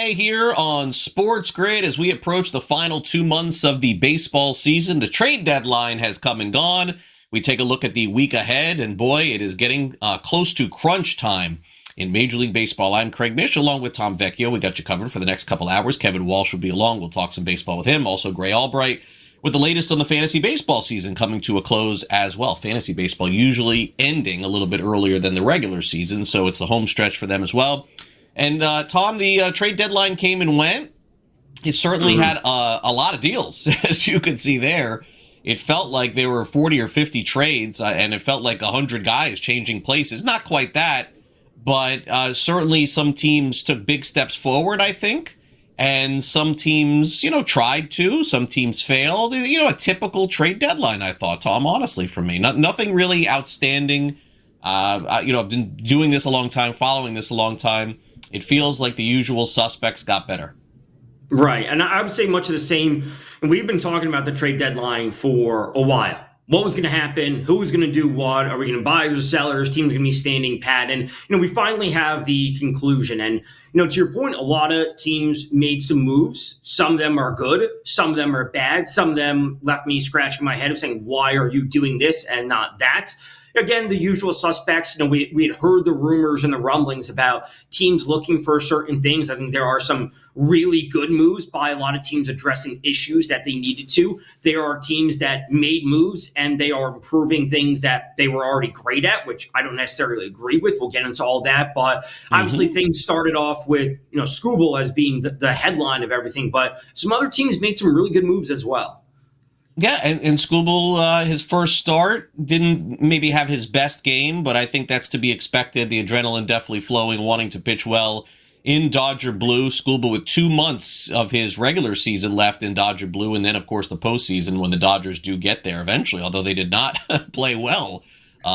Friday here on SportsGrid as we approach the final 2 months of the baseball season. The trade deadline has come and gone. We take a look at the week ahead, and boy, it is getting close to crunch time in Major League Baseball. I'm Craig Mish, along with Tom Vecchio. We got you covered for the next couple hours. Kevin Walsh will be along. We'll talk some baseball with him. Also, Gray Albright with the latest on the fantasy baseball season coming to a close as well. Fantasy baseball usually ending a little bit earlier than the regular season, so it's the home stretch for them as well. And Tom, the trade deadline came and went. It certainly had a lot of deals, as you can see there. It felt like there were 40 or 50 trades, and it felt like 100 guys changing places. Not quite that, but certainly some teams took big steps forward, I think. And some teams, tried to. Some teams failed. A typical trade deadline, I thought, Tom, honestly, for me. Nothing really outstanding. I've been doing this a long time, following this a long time. It feels like the usual suspects got better. Right. And I would say much of the same. And we've been talking about the trade deadline for a while. What was going to happen? Who was going to do what? Are we going to buyers or sellers? Teams going to be standing pat? And, we finally have the conclusion. And, to your point, a lot of teams made some moves. Some of them are good. Some of them are bad. Some of them left me scratching my head of saying, why are you doing this and not that? Again, the usual suspects. We had heard the rumors and the rumblings about teams looking for certain things. I think there are some really good moves by a lot of teams addressing issues that they needed to. There are teams that made moves and they are improving things that they were already great at, which I don't necessarily agree with. We'll get into all that. But obviously things started off with, Skubal as being the headline of everything. But some other teams made some really good moves as well. Yeah, and Skubal, his first start, didn't maybe have his best game, but I think that's to be expected. The adrenaline definitely flowing, wanting to pitch well in Dodger Blue. Skubal with 2 months of his regular season left in Dodger Blue, and then, of course, the postseason when the Dodgers do get there eventually, although they did not play well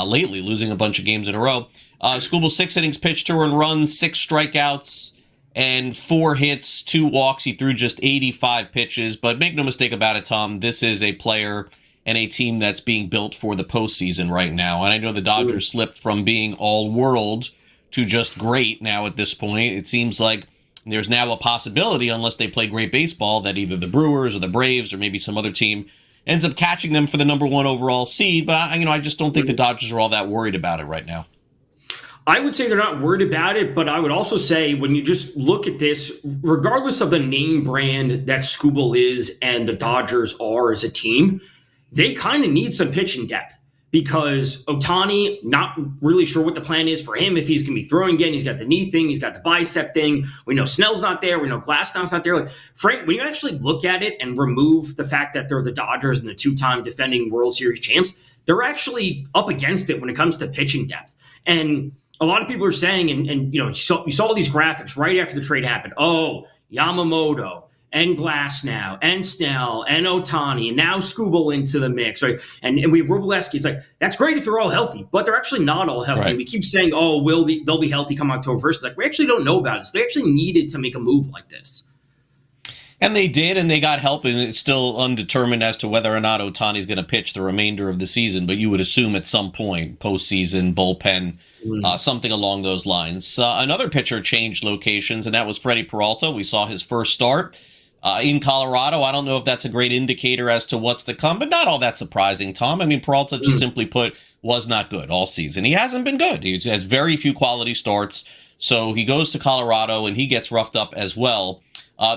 lately, losing a bunch of games in a row. Skubal, 6 innings pitched, 2 earned runs, 6 strikeouts, and 4 hits, 2 walks. He threw just 85 pitches. But make no mistake about it, Tom, this is a player and a team that's being built for the postseason right now. And I know the Dodgers slipped from being all-world to just great now at this point. It seems like there's now a possibility, unless they play great baseball, that either the Brewers or the Braves or maybe some other team ends up catching them for the number 1 overall seed. But, I just don't think the Dodgers are all that worried about it right now. I would say they're not worried about it, but I would also say when you just look at this, regardless of the name brand that Skubal is and the Dodgers are as a team, they kind of need some pitching depth because Ohtani, not really sure what the plan is for him, if he's going to be throwing again. He's got the knee thing. He's got the bicep thing. We know Snell's not there. We know Glasnow's not there. Like, Frank, when you actually look at it and remove the fact that they're the Dodgers and the 2-time defending World Series champs, they're actually up against it when it comes to pitching depth. And a lot of people are saying, and you saw all these graphics right after the trade happened. Oh, Yamamoto and Glasnow and Snell and Ohtani and now Skubal into the mix, right? And we have Wroblewski. It's like, that's great if they're all healthy, but they're actually not all healthy. Right. We keep saying, oh, they'll be healthy come October 1st. Like, we actually don't know about it. So they actually needed to make a move like this. And they did, and they got help, and it's still undetermined as to whether or not Ohtani's going to pitch the remainder of the season, but you would assume at some point, postseason, bullpen, something along those lines. Another pitcher changed locations, and that was Freddie Peralta. We saw his first start in Colorado. I don't know if that's a great indicator as to what's to come, but not all that surprising, Tom. I mean, Peralta, just simply put, was not good all season. He hasn't been good. He has very few quality starts, so he goes to Colorado, and he gets roughed up as well.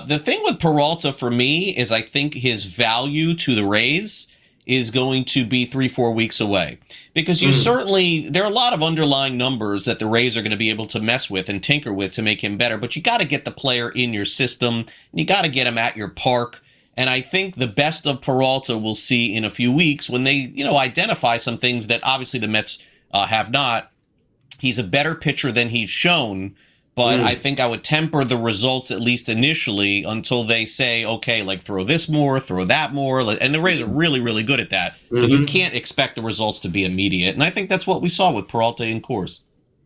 The thing with Peralta for me is I think his value to the Rays is going to be 3-4 weeks away because there are a lot of underlying numbers that the Rays are going to be able to mess with and tinker with to make him better, but you got to get the player in your system and you got to get him at your park. And I think the best of Peralta we'll see in a few weeks when they, identify some things that obviously the Mets have not. He's a better pitcher than he's shown. But I think I would temper the results, at least initially, until they say, okay, like throw this more, throw that more. And the Rays are really, really good at that. But you can't expect the results to be immediate. And I think that's what we saw with Peralta in Coors.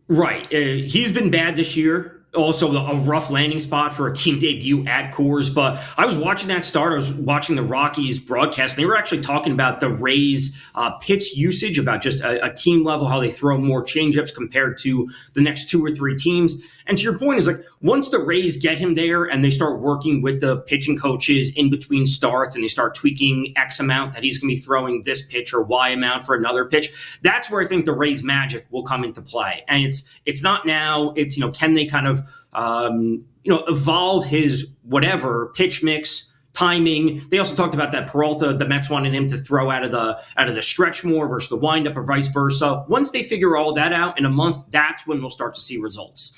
Right. He's been bad this year. Also a rough landing spot for a team debut at Coors. But I was watching that start. I was watching the Rockies broadcast, and they were actually talking about the Rays pitch usage, about just a team level, how they throw more changeups compared to the next 2 or 3 teams. And to your point is, like, once the Rays get him there and they start working with the pitching coaches in between starts and they start tweaking X amount that he's going to be throwing this pitch or Y amount for another pitch, that's where I think the Rays magic will come into play. And it's not now, it's, can they kind of, evolve his whatever pitch mix, timing. They also talked about that Peralta, the Mets wanted him to throw out of the stretch more versus the windup or vice versa. Once they figure all that out in a month, that's when we'll start to see results.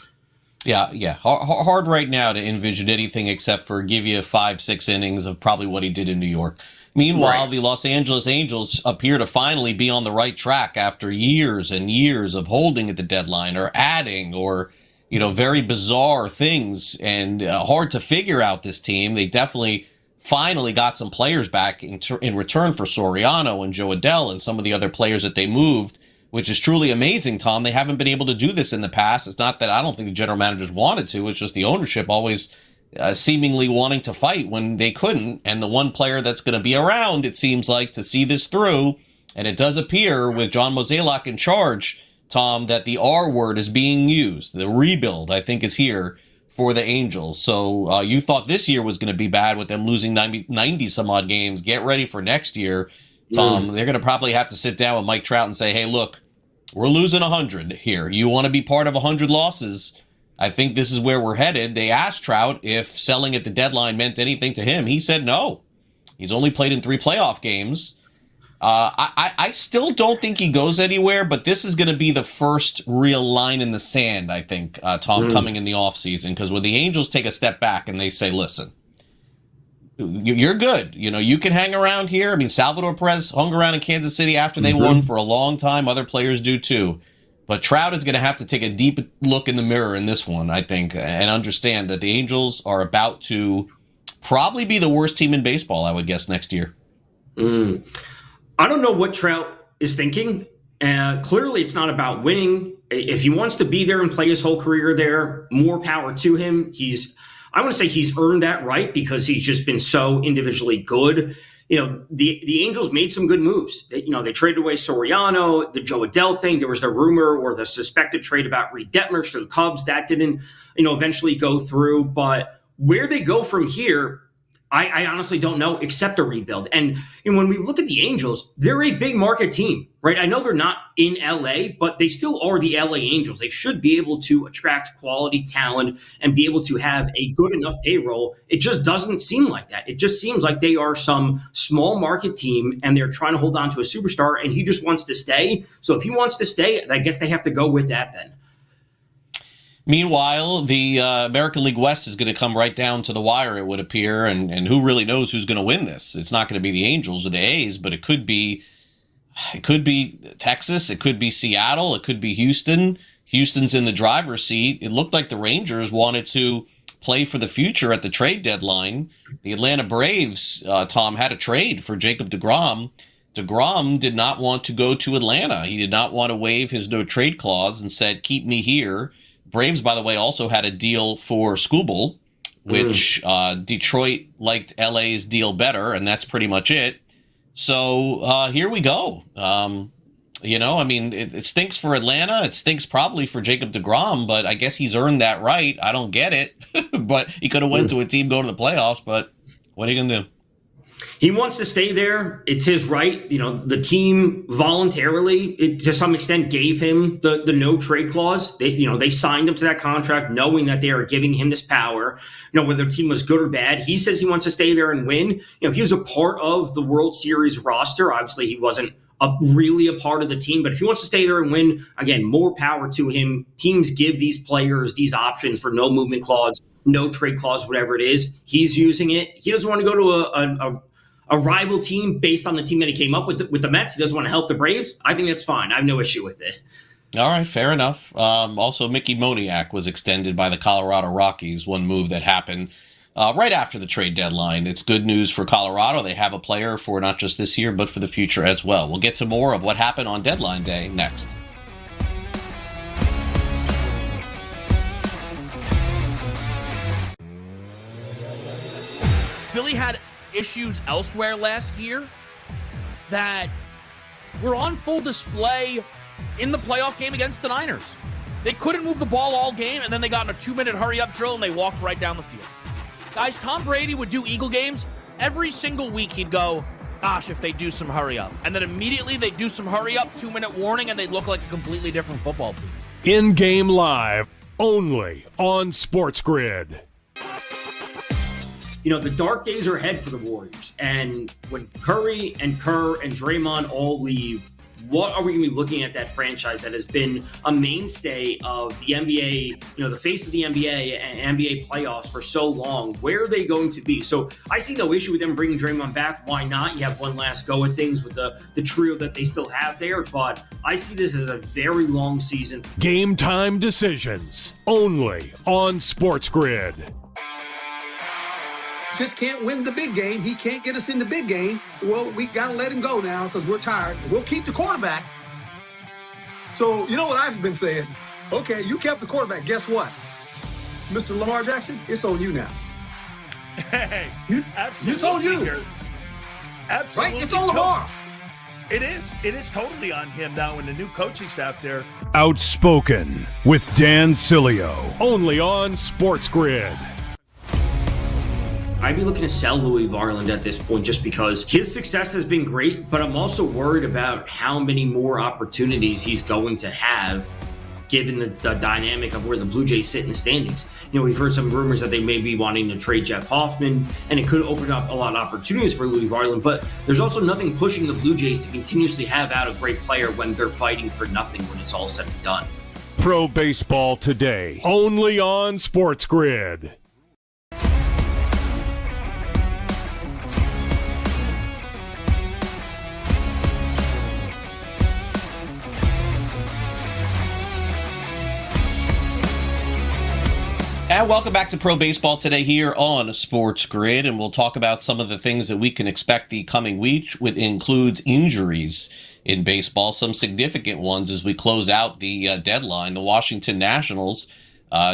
Yeah. Hard right now to envision anything except for give you 5-6 innings of probably what he did in New York. Meanwhile, The Los Angeles Angels appear to finally be on the right track after years and years of holding at the deadline or adding or, very bizarre things, and hard to figure out this team. They definitely finally got some players back in return for Soriano and Joe Adell and some of the other players that they moved, which is truly amazing, Tom. They haven't been able to do this in the past. It's not that I don't think the general managers wanted to. It's just the ownership always seemingly wanting to fight when they couldn't. And the one player that's going to be around, it seems like, to see this through, and it does appear with John Mozeliak in charge, Tom, that the R word is being used. The rebuild, I think, is here for the Angels. So you thought this year was going to be bad with them losing 90 some odd games. Get ready for next year, Tom. They're going to probably have to sit down with Mike Trout and say, hey, look, we're losing 100 here. You want to be part of 100 losses? I think this is where we're headed. They asked Trout if selling at the deadline meant anything to him. He said no. He's only played in 3 playoff games. I still don't think he goes anywhere, but this is going to be the first real line in the sand, I think, Tom, coming in the offseason. Because when the Angels take a step back and they say, listen, you're good. You can hang around here. Salvador Perez hung around in Kansas City after they won for a long time. Other players do too. But Trout is going to have to take a deep look in the mirror in this one, I think, and understand that the Angels are about to probably be the worst team in baseball, I would guess, next year. I don't know what Trout is thinking. Clearly, it's not about winning. If he wants to be there and play his whole career there, more power to him. I want to say he's earned that right because he's just been so individually good. The Angels made some good moves. They traded away Soriano, the Joe Adell thing. There was the rumor or the suspected trade about Reed Detmers to the Cubs. That didn't, eventually go through. But where they go from here, I honestly don't know, except a rebuild. And when we look at the Angels, they're a big market team, right? I know they're not in LA, but they still are the LA Angels. They should be able to attract quality talent and be able to have a good enough payroll. It just doesn't seem like that. It just seems like they are some small market team and they're trying to hold on to a superstar and he just wants to stay. So if he wants to stay, I guess they have to go with that then. Meanwhile, the American League West is going to come right down to the wire, it would appear, and who really knows who's going to win this? It's not going to be the Angels or the A's, but it could be Texas, it could be Seattle, it could be Houston. Houston's in the driver's seat. It looked like the Rangers wanted to play for the future at the trade deadline. The Atlanta Braves, Tom, had a trade for Jacob deGrom. DeGrom did not want to go to Atlanta. He did not want to waive his no-trade clause and said, keep me here. Braves, by the way, also had a deal for Skubal, which Detroit liked LA's deal better, and that's pretty much it. So here we go. It stinks for Atlanta. It stinks probably for Jacob deGrom, but I guess he's earned that right. I don't get it. But he could have went to a team going to the playoffs, but what are you going to do? He wants to stay there. It's his right. The team voluntarily, to some extent, gave him the no trade clause. They signed him to that contract knowing that they are giving him this power. Whether the team was good or bad, he says he wants to stay there and win. He was a part of the World Series roster. Obviously, he wasn't really a part of the team, but if he wants to stay there and win, again, more power to him. Teams give these players these options for no movement clause, no trade clause, whatever it is. He's using it. He doesn't want to go to a rival team based on the team that he came up with the Mets. He doesn't want to help the Braves. I think that's fine. I have no issue with it. All right, fair enough. Also, Mickey Moniak was extended by the Colorado Rockies, one move that happened right after the trade deadline. It's good news for Colorado. They have a player for not just this year, but for the future as well. We'll get to more of what happened on deadline day next. Philly had issues elsewhere last year that were on full display in the playoff game against the Niners. They couldn't move the ball all game, and then they got in a 2-minute hurry-up drill, and they walked right down the field. Guys, Tom Brady would do Eagle games. Every single week he'd go, gosh, if they do some hurry-up. And then immediately they'd do some hurry-up, 2-minute warning, and they'd look like a completely different football team. In-game live, only on SportsGrid. You know, the dark days are ahead for the Warriors. And when Curry and Kerr and Draymond all leave, what are we going to be looking at that franchise that has been a mainstay of the NBA, you know, the face of the NBA and NBA playoffs for so long? Where are they going to be? So I see no issue with them bringing Draymond back. Why not? You have one last go at things with the trio that they still have there. But I see this as a very long season. Game time decisions only on SportsGrid. Just can't win the big game. He can't get us in the big game. Well, we got to let him go now because we're tired. We'll keep the quarterback. So, you know what I've been saying? Okay, you kept the quarterback. Guess what? Mr. Lamar Jackson, it's on you now. Hey, it's on you. Here. Absolutely. Right? It's on Lamar. It is. It is totally on him now and the new coaching staff there. Outspoken with Dan Cilio, only on SportsGrid. I'd be looking to sell Louis Varland at this point just because his success has been great, but I'm also worried about how many more opportunities he's going to have given the dynamic of where the Blue Jays sit in the standings. You know, we've heard some rumors that they may be wanting to trade Jeff Hoffman, and it could open up a lot of opportunities for Louis Varland, but there's also nothing pushing the Blue Jays to continuously have out a great player when they're fighting for nothing when it's all said and done. Pro Baseball Today, only on SportsGrid. And welcome back to Pro Baseball Today here on SportsGrid, and we'll talk about some of the things that we can expect the coming week, which includes injuries in baseball, some significant ones as we close out the deadline. The Washington Nationals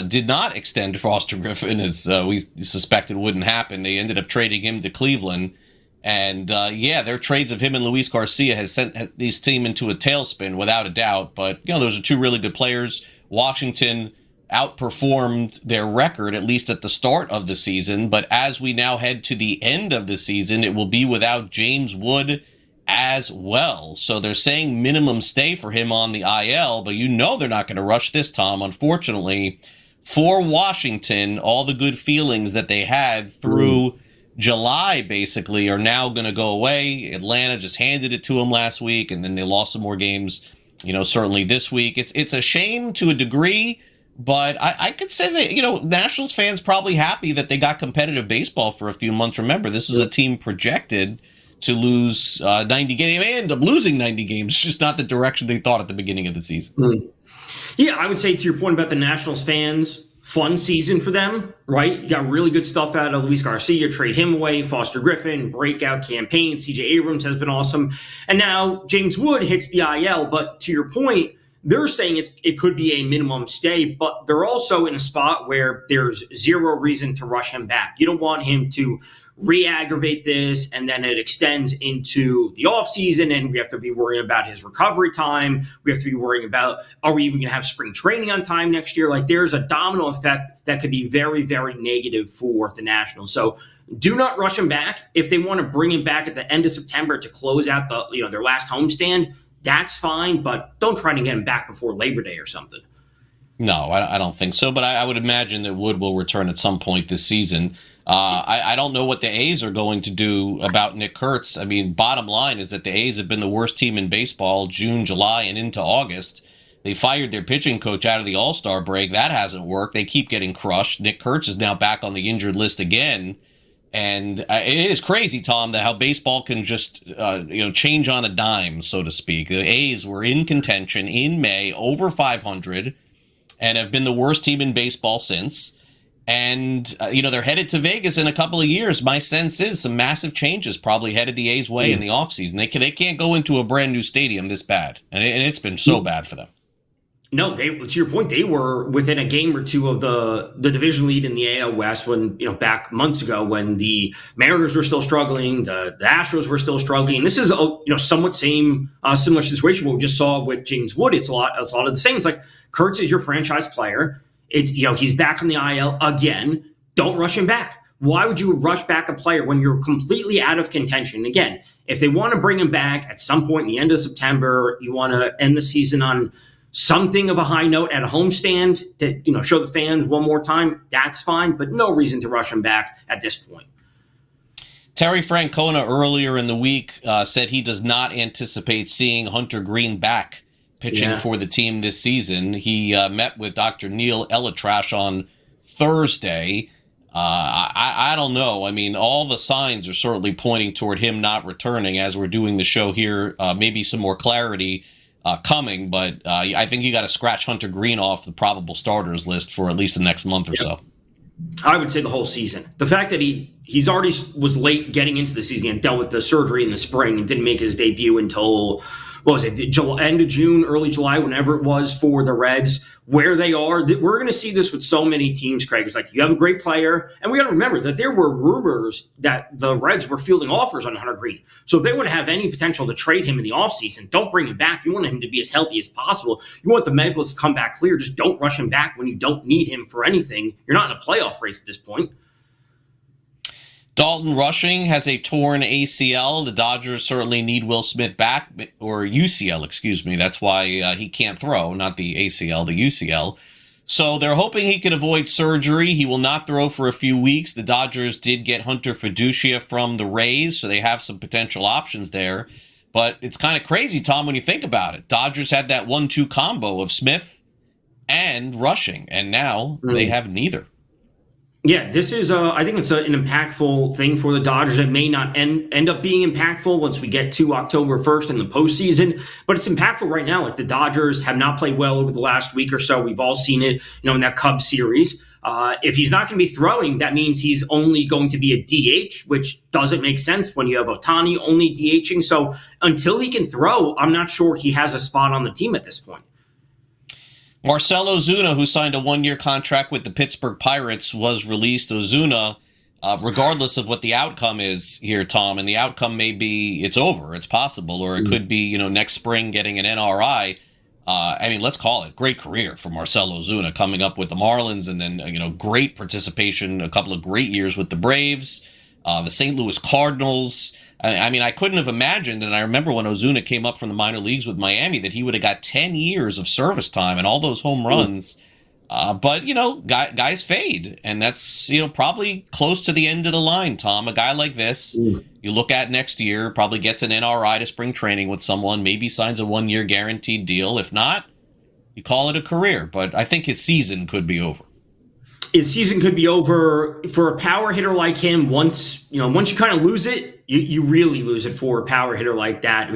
did not extend Foster Griffin, as we suspected wouldn't happen. They ended up trading him to Cleveland, and their trades of him and Luis Garcia has sent this team into a tailspin without a doubt. But you know, those are two really good players. Washington outperformed their record, at least at the start of the season. But as we now head to the end of the season, it will be without James Wood as well. So they're saying minimum stay for him on the IL, but you know they're not going to rush this, Tom. Unfortunately, for Washington, all the good feelings that they had through July basically are now going to go away. Atlanta just handed it to them last week, and then they lost some more games, you know, certainly this week. It's a shame to a degree. But I could say that, you know, Nationals fans probably happy that they got competitive baseball for a few months. Remember, this was a team projected to lose 90 games. They ended up losing 90 games, just not the direction they thought at the beginning of the season. Yeah, I would say to your point about the Nationals fans, fun season for them, right? You got really good stuff out of Luis Garcia, trade him away, Foster Griffin, breakout campaign, CJ Abrams has been awesome. And now James Wood hits the IL, but to your point, they're saying it could be a minimum stay, but they're also in a spot where there's zero reason to rush him back. You don't want him to re-aggravate this, and then it extends into the offseason, and we have to be worrying about his recovery time. We have to be worrying about, are we even going to have spring training on time next year? Like, there's a domino effect that could be very, very negative for the Nationals. So do not rush him back. If they want to bring him back at the end of September to close out their last homestand, that's fine, but don't try to get him back before Labor Day or something. No, I don't think so, but I would imagine that Wood will return at some point this season. I don't know what the A's are going to do about Nick Kurtz. I mean, bottom line is that the A's have been the worst team in baseball June, July, and into August. They fired their pitching coach out of the All-Star break. That hasn't worked. They keep getting crushed. Nick Kurtz is now back on the injured list again. And it is crazy, Tom, that how baseball can just change on a dime, so to speak. The A's were in contention in May, over 500, and have been the worst team in baseball since. And they're headed to Vegas in a couple of years. My sense is some massive changes probably headed the A's way in the offseason. They can't go into a brand new stadium this bad, and it's been so bad for them. No, to your point, they were within a game or two of the division lead in the AL West when, back months ago when the Mariners were still struggling, the Astros were still struggling. This is somewhat similar situation what we just saw with James Wood. It's a lot of the same. It's like Kurtz is your franchise player. It's he's back on the IL again. Don't rush him back. Why would you rush back a player when you're completely out of contention? Again, if they want to bring him back at some point in the end of September, you want to end the season on something of a high note at a homestand to show the fans one more time, that's fine, but no reason to rush him back at this point. Terry Francona earlier in the week said he does not anticipate seeing Hunter Green back pitching for the team this season. He met with Dr. Neil Elatrash on Thursday. I don't know. I mean, all the signs are certainly pointing toward him not returning as we're doing the show here. Maybe some more clarity coming, but I think you got to scratch Hunter Green off the probable starters list for at least the next month or so. I would say the whole season. The fact that he's already was late getting into the season and dealt with the surgery in the spring and didn't make his debut until, end of June, early July, whenever it was for the Reds, where they are. We're going to see this with so many teams, Craig. It's like you have a great player, and we got to remember that there were rumors that the Reds were fielding offers on Hunter Green. So if they want to have any potential to trade him in the offseason, don't bring him back. You want him to be as healthy as possible. You want the medicals to come back clear. Just don't rush him back when you don't need him for anything. You're not in a playoff race at this point. Dalton Rushing has a torn ACL. The Dodgers certainly need Will Smith back, or UCL, excuse me. That's why he can't throw, not the ACL, the UCL. So they're hoping he can avoid surgery. He will not throw for a few weeks. The Dodgers did get Hunter Fiducia from the Rays, so they have some potential options there. But it's kind of crazy, Tom, when you think about it. Dodgers had that 1-2 combo of Smith and Rushing, and now they have neither. Yeah, this is, I think it's an impactful thing for the Dodgers. It may not end up being impactful once we get to October 1st in the postseason, but it's impactful right now. Like the Dodgers have not played well over the last week or so. We've all seen it, in that Cubs series. If he's not going to be throwing, that means he's only going to be a DH, which doesn't make sense when you have Ohtani only DHing. So until he can throw, I'm not sure he has a spot on the team at this point. Marcell Ozuna, who signed a one-year contract with the Pittsburgh Pirates, was released. Ozuna, regardless of what the outcome is here, Tom, and the outcome may be it's over, it's possible, or it could be, next spring getting an NRI. Let's call it great career for Marcell Ozuna coming up with the Marlins and then, great participation, a couple of great years with the Braves, the St. Louis Cardinals. I couldn't have imagined, and I remember when Ozuna came up from the minor leagues with Miami, that he would have got 10 years of service time and all those home runs. But, guys fade, and that's, probably close to the end of the line, Tom. A guy like this, you look at next year, probably gets an NRI to spring training with someone, maybe signs a one-year guaranteed deal. If not, you call it a career. But I think his season could be over. His season could be over for a power hitter like him. Once you kind of lose it, you really lose it for a power hitter like that.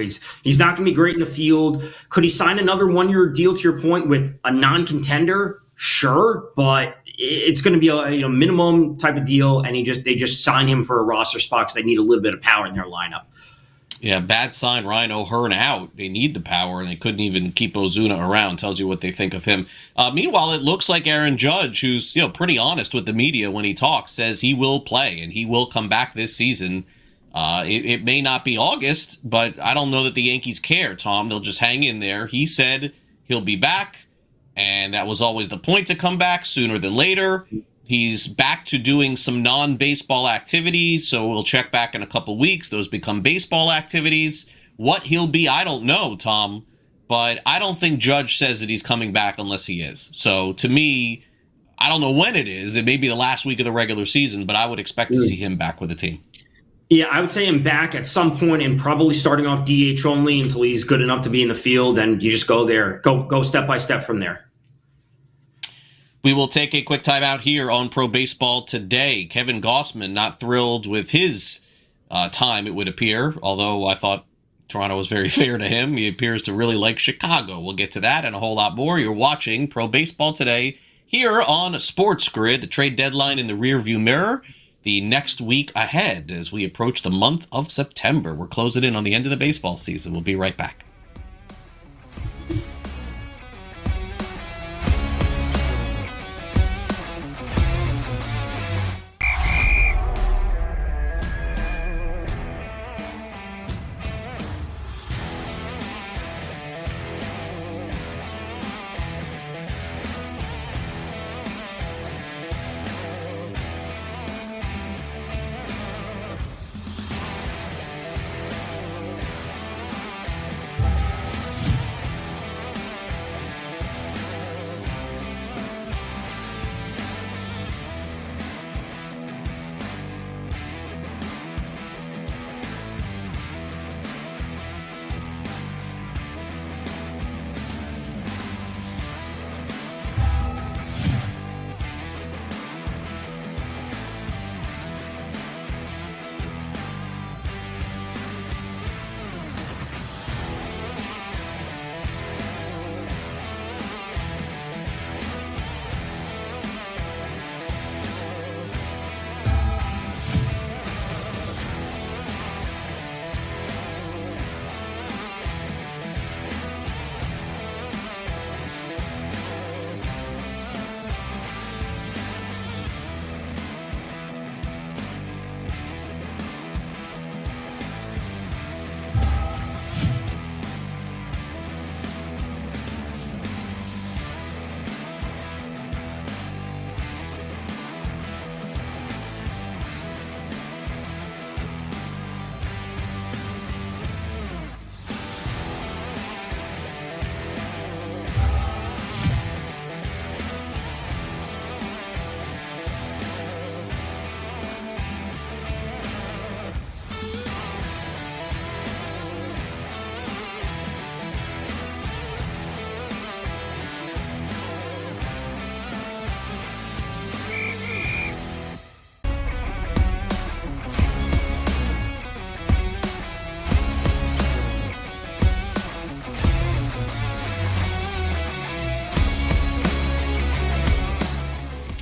He's not going to be great in the field. Could he sign another one-year deal, to your point, with a non-contender? Sure, but it's going to be a minimum type of deal, and they just sign him for a roster spot because they need a little bit of power in their lineup. Yeah, bad sign. Ryan O'Hearn out. They need the power, and they couldn't even keep Ozuna around. Tells you what they think of him. Meanwhile, it looks like Aaron Judge, who's pretty honest with the media when he talks, says he will play and he will come back this season. It may not be August, but I don't know that the Yankees care, Tom. They'll just hang in there. He said he'll be back, and that was always the point to come back sooner than later. He's back to doing some non-baseball activities, so we'll check back in a couple weeks. Those become baseball activities. What he'll be, I don't know, Tom, but I don't think Judge says that he's coming back unless he is. So to me, I don't know when it is. It may be the last week of the regular season, but I would expect to see him back with the team. Yeah, I would say him back at some point and probably starting off DH only until he's good enough to be in the field, and you just go there. Go step by step from there. We will take a quick time out here on Pro Baseball Today. Kevin Gossman not thrilled with his time, it would appear, although I thought Toronto was very fair to him. He appears to really like Chicago. We'll get to that and a whole lot more. You're watching Pro Baseball Today here on SportsGrid, the trade deadline in the rearview mirror. The next week ahead as we approach the month of September. We're closing in on the end of the baseball season. We'll be right back.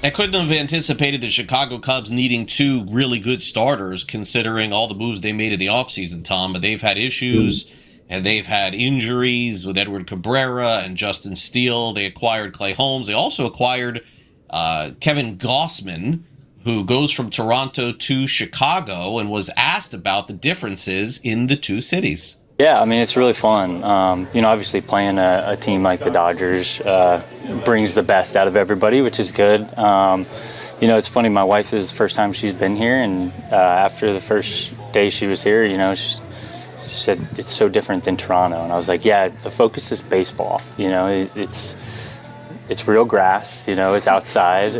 I couldn't have anticipated the Chicago Cubs needing two really good starters, considering all the moves they made in the offseason, Tom. But they've had issues, and they've had injuries with Edward Cabrera and Justin Steele. They acquired Clay Holmes. They also acquired Kevin Gossman, who goes from Toronto to Chicago, and was asked about the differences in the two cities. Yeah, I mean, it's really fun. Obviously playing a team like the Dodgers brings the best out of everybody, which is good. It's funny, my wife is the first time she's been here, and after the first day she was here, she said it's so different than Toronto. And I was like, yeah, the focus is baseball. It's real grass, it's outside.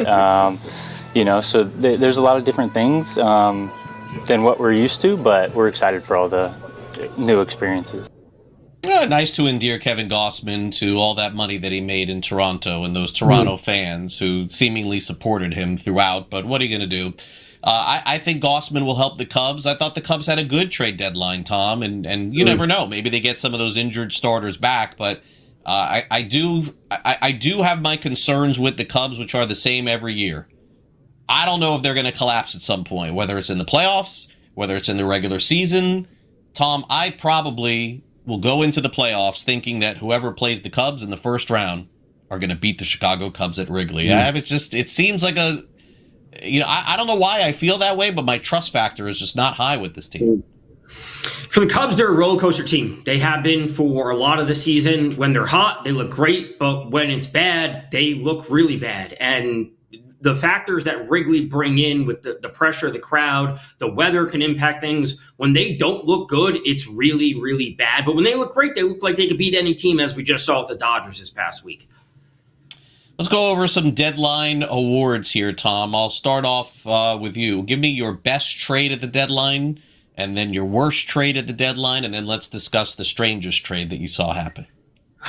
So there's a lot of different things than what we're used to, but we're excited for all the new experiences. Nice to endear Kevin Gossman to all that money that he made in Toronto and those Toronto fans who seemingly supported him throughout. But what are you going to do? I think Gossman will help the Cubs. I thought the Cubs had a good trade deadline, Tom, and you never know. Maybe they get some of those injured starters back. But I do have my concerns with the Cubs, which are the same every year. I don't know if they're going to collapse at some point, whether it's in the playoffs, whether it's in the regular season. Tom, I probably will go into the playoffs thinking that whoever plays the Cubs in the first round are going to beat the Chicago Cubs at Wrigley. It seems like I don't know why I feel that way, but my trust factor is just not high with this team. For the Cubs, they're a roller coaster team. They have been for a lot of the season. When they're hot, they look great, but when it's bad, they look really bad. And the factors that Wrigley bring in with the pressure of the crowd, the weather can impact things. When they don't look good, it's really, really bad. But when they look great, they look like they could beat any team, as we just saw with the Dodgers this past week. Let's go over some deadline awards here, Tom. I'll start off with you. Give me your best trade at the deadline, and then your worst trade at the deadline, and then let's discuss the strangest trade that you saw happen.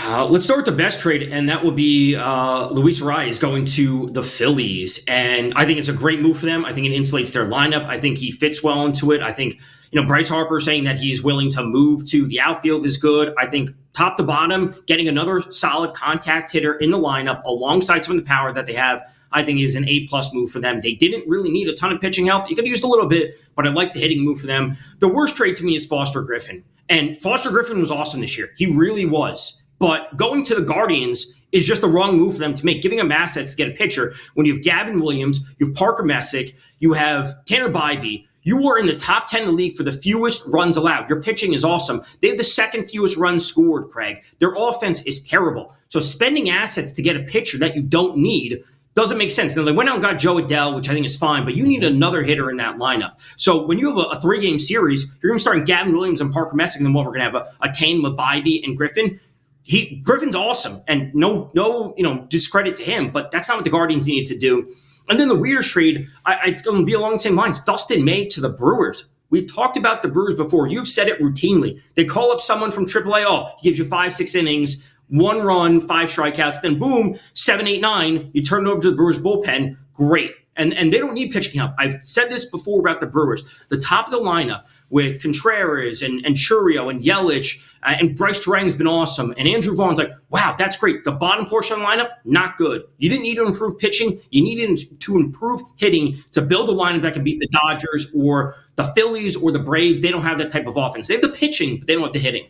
Let's start with the best trade, and that would be Luis Arias going to the Phillies. And I think it's a great move for them. I think it insulates their lineup. I think he fits well into it. I think, Bryce Harper saying that he's willing to move to the outfield is good. I think top to bottom, getting another solid contact hitter in the lineup alongside some of the power that they have, I think is an A-plus move for them. They didn't really need a ton of pitching help. You could have used a little bit, but I like the hitting move for them. The worst trade to me is Foster Griffin. And Foster Griffin was awesome this year. He really was. But going to the Guardians is just the wrong move for them to make, giving them assets to get a pitcher. When you have Gavin Williams, you have Parker Messick, you have Tanner Bybee, you are in the top 10 in the league for the fewest runs allowed. Your pitching is awesome. They have the second fewest runs scored, Craig. Their offense is terrible. So spending assets to get a pitcher that you don't need doesn't make sense. Now, they went out and got Joe Adell, which I think is fine, but you need another hitter in that lineup. So when you have a three-game series, you're going to start Gavin Williams and Parker Messick, and then we're going to have a Tane with Bybee and Griffin. Griffin's awesome, and no, discredit to him, but that's not what the Guardians needed to do. And then the weirdest trade, it's going to be along the same lines. Dustin May to the Brewers. We've talked about the Brewers before. You've said it routinely. They call up someone from AAA. Oh, he gives you 5-6 innings, 1 run, 5 strikeouts. Then boom, 7, 8, 9. You turn it over to the Brewers bullpen. Great. And they don't need pitching help. I've said this before about the Brewers. The top of the lineup with Contreras and Churio and Yelich and Bryce Terang's been awesome. And Andrew Vaughn's like, wow, that's great. The bottom portion of the lineup, not good. You didn't need to improve pitching. You needed to improve hitting to build a lineup that can beat the Dodgers or the Phillies or the Braves. They don't have that type of offense. They have the pitching, but they don't have the hitting.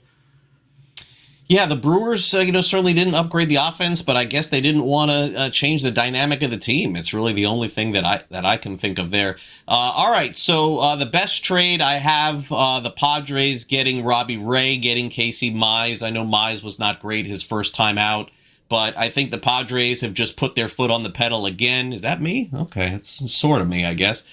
Yeah, the Brewers, certainly didn't upgrade the offense, but I guess they didn't want to change the dynamic of the team. It's really the only thing that I can think of there. All right, so the best trade I have the Padres getting Robbie Ray, getting Casey Mize. I know Mize was not great his first time out, but I think the Padres have just put their foot on the pedal again. Is that me? Okay, it's sort of me, I guess.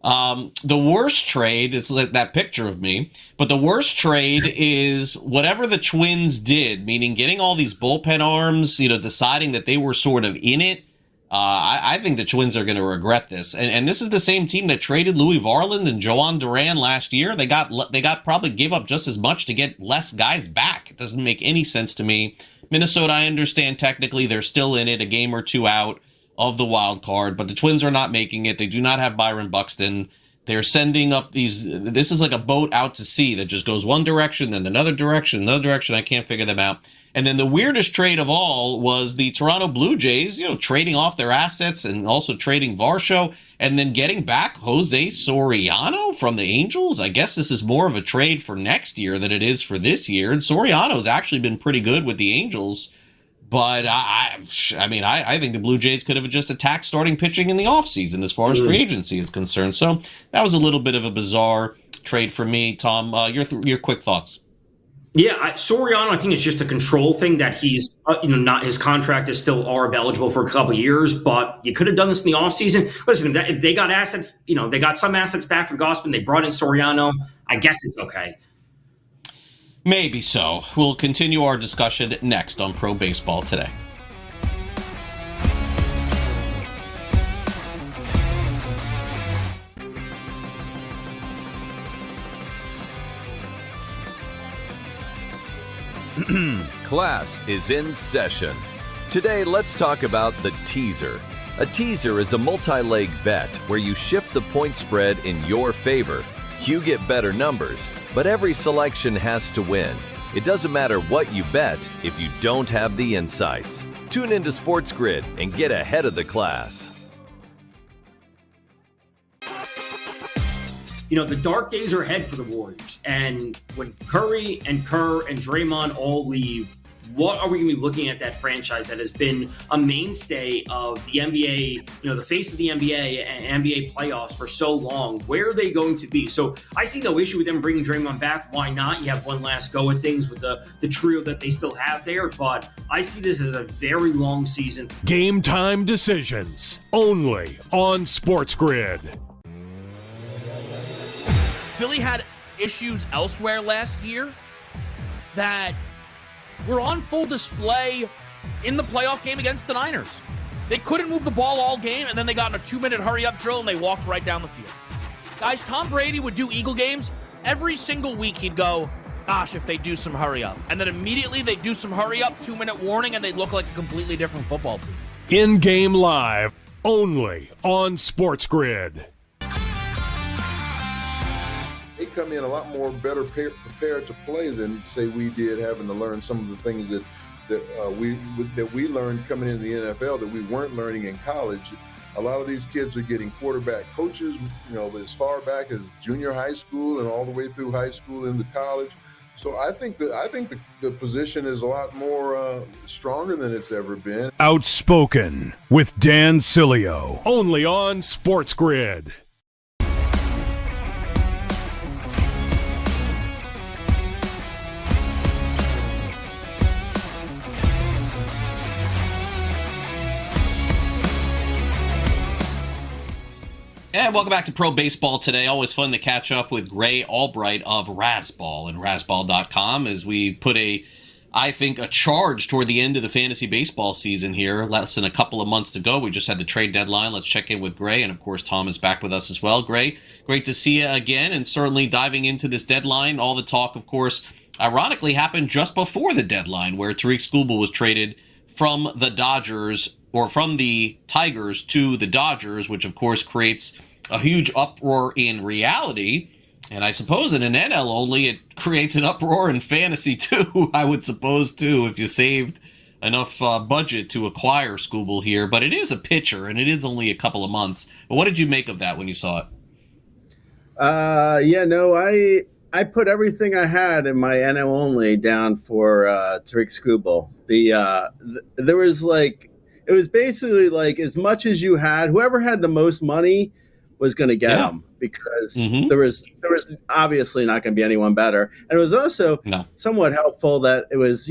The worst trade is like that picture of me, but the worst trade is whatever the Twins did, meaning getting all these bullpen arms, deciding that they were sort of in it. I think the Twins are going to regret this. And this is the same team that traded Louis Varland and Joan Duran last year. They got probably gave up just as much to get less guys back. It doesn't make any sense to me. Minnesota, I understand technically they're still in it, a game or two out of the wild card, but the Twins are not making it. They do not have Byron Buxton. They're sending up this is like a boat out to sea that just goes one direction, then another direction. I can't figure them out. And then the weirdest trade of all was the Toronto Blue Jays, trading off their assets and also trading Varsho and then getting back Jose Soriano from the Angels. I guess this is more of a trade for next year than it is for this year. And Soriano's actually been pretty good with the Angels. But I think the Blue Jays could have just attacked starting pitching in the offseason as far as free agency is concerned. So that was a little bit of a bizarre trade for me. Tom, your quick thoughts. Yeah, Soriano, I think it's just a control thing that he's, not his contract is still ARB eligible for a couple of years, but you could have done this in the offseason. Listen, if they got assets, they got some assets back from Gausman, they brought in Soriano, I guess it's okay. Maybe so. We'll continue our discussion next on Pro Baseball Today. Class is in session. Today, let's talk about the teaser. A teaser is a multi-leg bet where you shift the point spread in your favor. You get better numbers, but every selection has to win. It doesn't matter what you bet if you don't have the insights. Tune into SportsGrid and get ahead of the class. The dark days are ahead for the Warriors. And when Curry and Kerr and Draymond all leave, what are we going to be looking at that franchise that has been a mainstay of the NBA, the face of the NBA and NBA playoffs for so long? Where are they going to be? So I see no issue with them bringing Draymond back. Why not? You have one last go at things with the trio that they still have there. But I see this as a very long season. Game time decisions only on SportsGrid. Philly had issues elsewhere last year that were on full display in the playoff game against the Niners. They couldn't move the ball all game, and then they got in a 2-minute hurry-up drill, and they walked right down the field. Guys, Tom Brady would do Eagle games. Every single week he'd go, gosh, if they do some hurry-up. And then immediately they'd do some hurry-up, 2-minute warning, and they'd look like a completely different football team. In-game live, only on SportsGrid. They come in a lot more better prepared to play than, say, we did, having to learn some of the things that we learned coming into the NFL that we weren't learning in college. A lot of these kids are getting quarterback coaches, as far back as junior high school and all the way through high school into college. So I think the position is a lot more stronger than it's ever been. Outspoken with Dan Cilio, only on SportsGrid. And welcome back to Pro Baseball Today. Always fun to catch up with Gray Albright of Razzball and Razzball.com as we put a charge toward the end of the fantasy baseball season here. Less than a couple of months to go. We just had the trade deadline. Let's check in with Gray. And, of course, Tom is back with us as well. Gray, great to see you again. And certainly diving into this deadline, all the talk, of course, ironically happened just before the deadline where Tariq Skubal was traded from the Dodgers or from the Tigers to the Dodgers, which of course creates a huge uproar in reality. And I suppose in an NL only, it creates an uproar in fantasy too, I would suppose too, if you saved enough budget to acquire Skubal here. But it is a pitcher, and it is only a couple of months. But what did you make of that when you saw it? I put everything I had in my NL only down for Tariq Skubal. There was it was basically like as much as you had, whoever had the most money was going to get him because there was obviously not going to be anyone better. And it was also somewhat helpful that it was,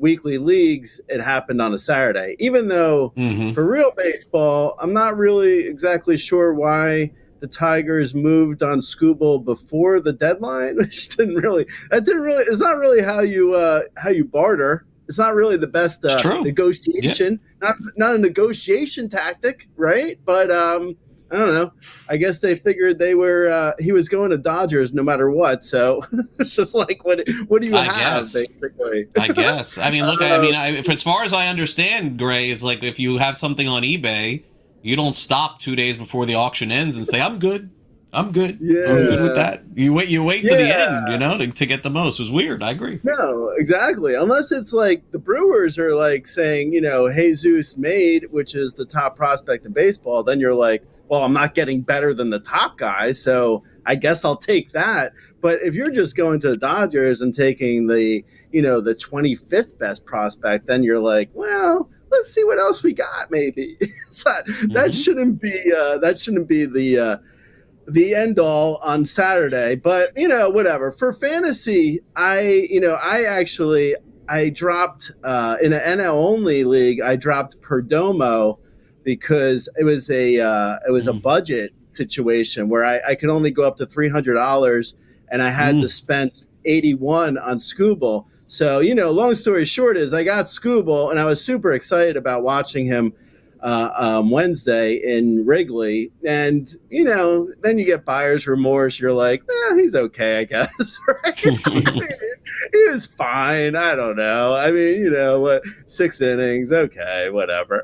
weekly leagues. It happened on a Saturday, even though for real baseball, I'm not really exactly sure why the Tigers moved on Skubal before the deadline, which it's not really how you barter. It's not really the best negotiation, not a negotiation tactic, right? But I don't know. I guess they figured he was going to Dodgers no matter what. So it's just like, what do you have, basically? I guess. I mean, look, as far as I understand, Gray, it's like if you have something on eBay, you don't stop 2 days before the auction ends and say, I'm good. I'm good. Yeah. I'm good with that. You wait to the end, to get the most. It was weird. I agree. No, exactly. Unless it's like the Brewers are like saying, Jesus Made, which is the top prospect in baseball, then you're like, well, I'm not getting better than the top guy, so I guess I'll take that. But if you're just going to the Dodgers and taking the 25th best prospect, then you're like, well, let's see what else we got. Maybe that shouldn't be the end all on Saturday. But whatever. For fantasy, I dropped in an NL only league. I dropped Perdomo because it was a budget situation where I could only go up to $300, and I had to spend 81 on Skubal. So, long story short is I got Skubal, and I was super excited about watching him Wednesday in Wrigley. And, then you get buyer's remorse. You're like, he's okay, I guess. Right? He was fine. I don't know. I mean, 6 innings. Okay, whatever.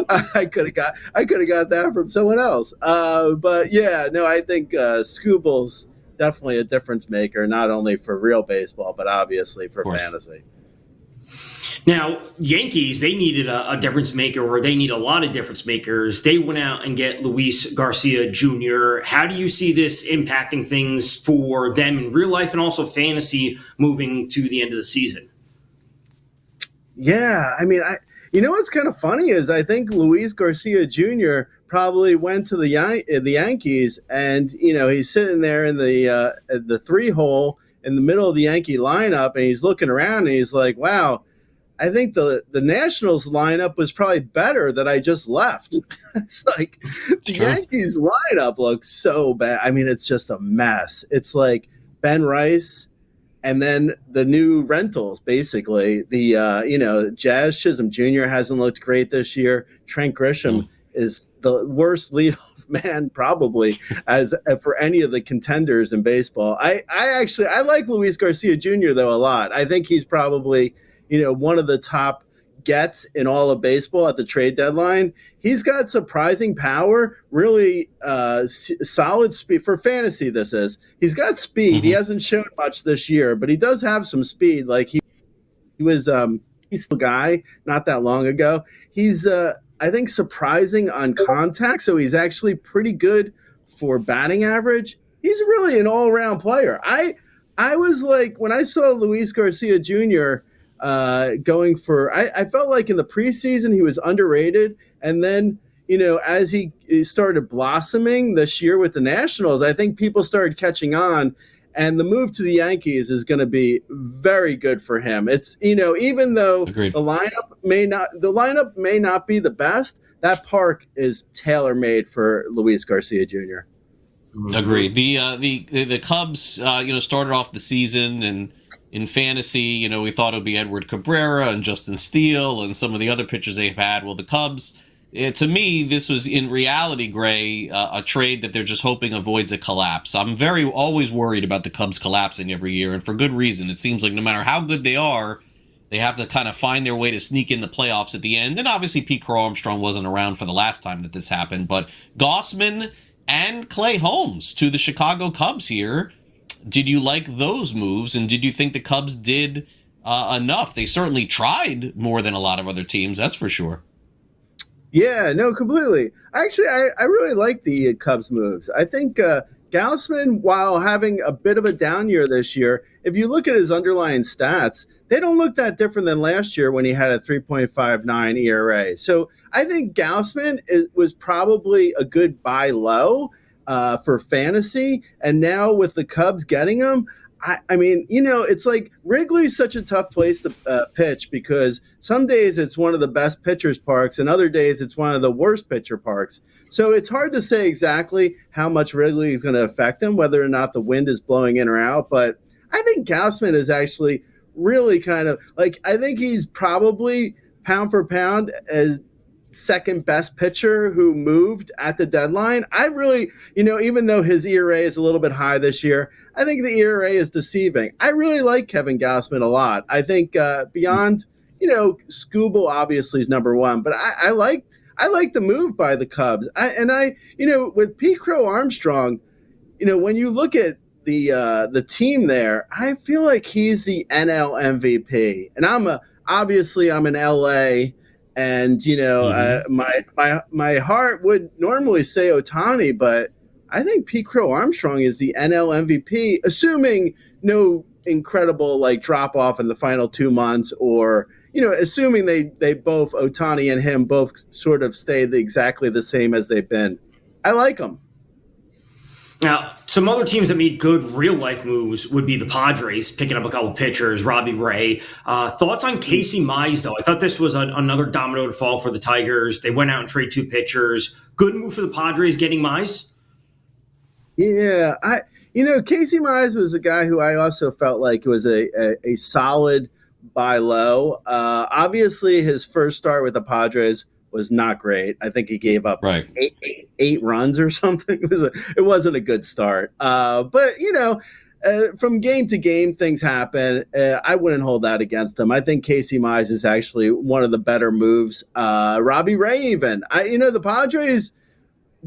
I could have got that from someone else. But yeah, no, I think Skubal's definitely a difference maker, not only for real baseball, but obviously for fantasy. Now, Yankees, they needed a difference maker, or they need a lot of difference makers. They went out and get Luis Garcia Jr. How do you see this impacting things for them in real life and also fantasy moving to the end of the season? Yeah, I mean, what's kind of funny is I think Luis Garcia Jr. probably went to the Yankees, and he's sitting there in the 3-hole in the middle of the Yankee lineup, and he's looking around and he's like, wow, I think the Nationals lineup was probably better that I just left. It's like the Yankees lineup looks so bad. I mean, it's just a mess. It's like Ben Rice and then the new rentals, basically. The Jazz Chisholm Jr. hasn't looked great this year. Trent Grisham is the worst leadoff man probably as for any of the contenders in baseball. I like Luis Garcia Jr. though a lot. I think he's probably one of the top gets in all of baseball at the trade deadline. He's got surprising power, really solid speed for fantasy. He's got speed. He hasn't shown much this year, but he does have some speed. Like he was he's still a guy not that long ago. He's I think surprising on contact, so he's actually pretty good for batting average. He's really an all-around player. I was like, when I saw Luis Garcia Jr. Going for, I felt like in the preseason he was underrated, and then as he started blossoming this year with the Nationals, I think people started catching on, and the move to the Yankees is going to be very good for him. It's even though the lineup may not be the best, that park is tailor made for Luis Garcia Jr. Agreed. The Cubs started off the season, and in fantasy, we thought it would be Edward Cabrera and Justin Steele and some of the other pitchers they've had. Well, the Cubs, to me, this was in reality, Gray, a trade that they're just hoping avoids a collapse. I'm always worried about the Cubs collapsing every year, and for good reason. It seems like no matter how good they are, they have to kind of find their way to sneak in the playoffs at the end. And obviously, Pete Crow Armstrong wasn't around for the last time that this happened, but Gossman and Clay Holmes to the Chicago Cubs here. Did you like those moves, and did you think the Cubs did enough? They certainly tried more than a lot of other teams, that's for sure. Yeah, no, completely. Actually, I really like the Cubs moves. I think Gausman, while having a bit of a down year this year, if you look at his underlying stats, they don't look that different than last year when he had a 3.59 ERA. So I think Gausman was probably a good buy low for fantasy. And now with the Cubs getting him, I mean, it's like Wrigley's such a tough place to pitch because some days it's one of the best pitchers parks and other days it's one of the worst pitcher parks. So it's hard to say exactly how much Wrigley is going to affect him, whether or not the wind is blowing in or out. But I think Gausman is actually really kind of like, I think he's probably pound for pound as second best pitcher who moved at the deadline. I really, even though his ERA is a little bit high this year, I think the ERA is deceiving. I really like Kevin Gausman a lot. I think beyond, Skubal obviously is number one, but I like the move by the Cubs. With Pete Crow Armstrong, when you look at the team there, I feel like he's the NL MVP, and obviously I'm in LA, and my heart would normally say Ohtani, but I think Pete Crow Armstrong is the NL MVP, assuming no incredible drop off in the final 2 months, or assuming they both, Ohtani and him, both sort of stay exactly the same as they've been. I like them. Now, some other teams that made good real-life moves would be the Padres, picking up a couple pitchers, Robbie Ray. Thoughts on Casey Mize, though? I thought this was another domino to fall for the Tigers. They went out and traded 2 pitchers. Good move for the Padres getting Mize? Yeah, Casey Mize was a guy who I also felt like was a solid buy low. Obviously, his first start with the Padres was not great. I think he gave up eight runs or something. It wasn't a good start. But from game to game, things happen. I wouldn't hold that against him. I think Casey Mize is actually one of the better moves. Robbie Ray, even. The Padres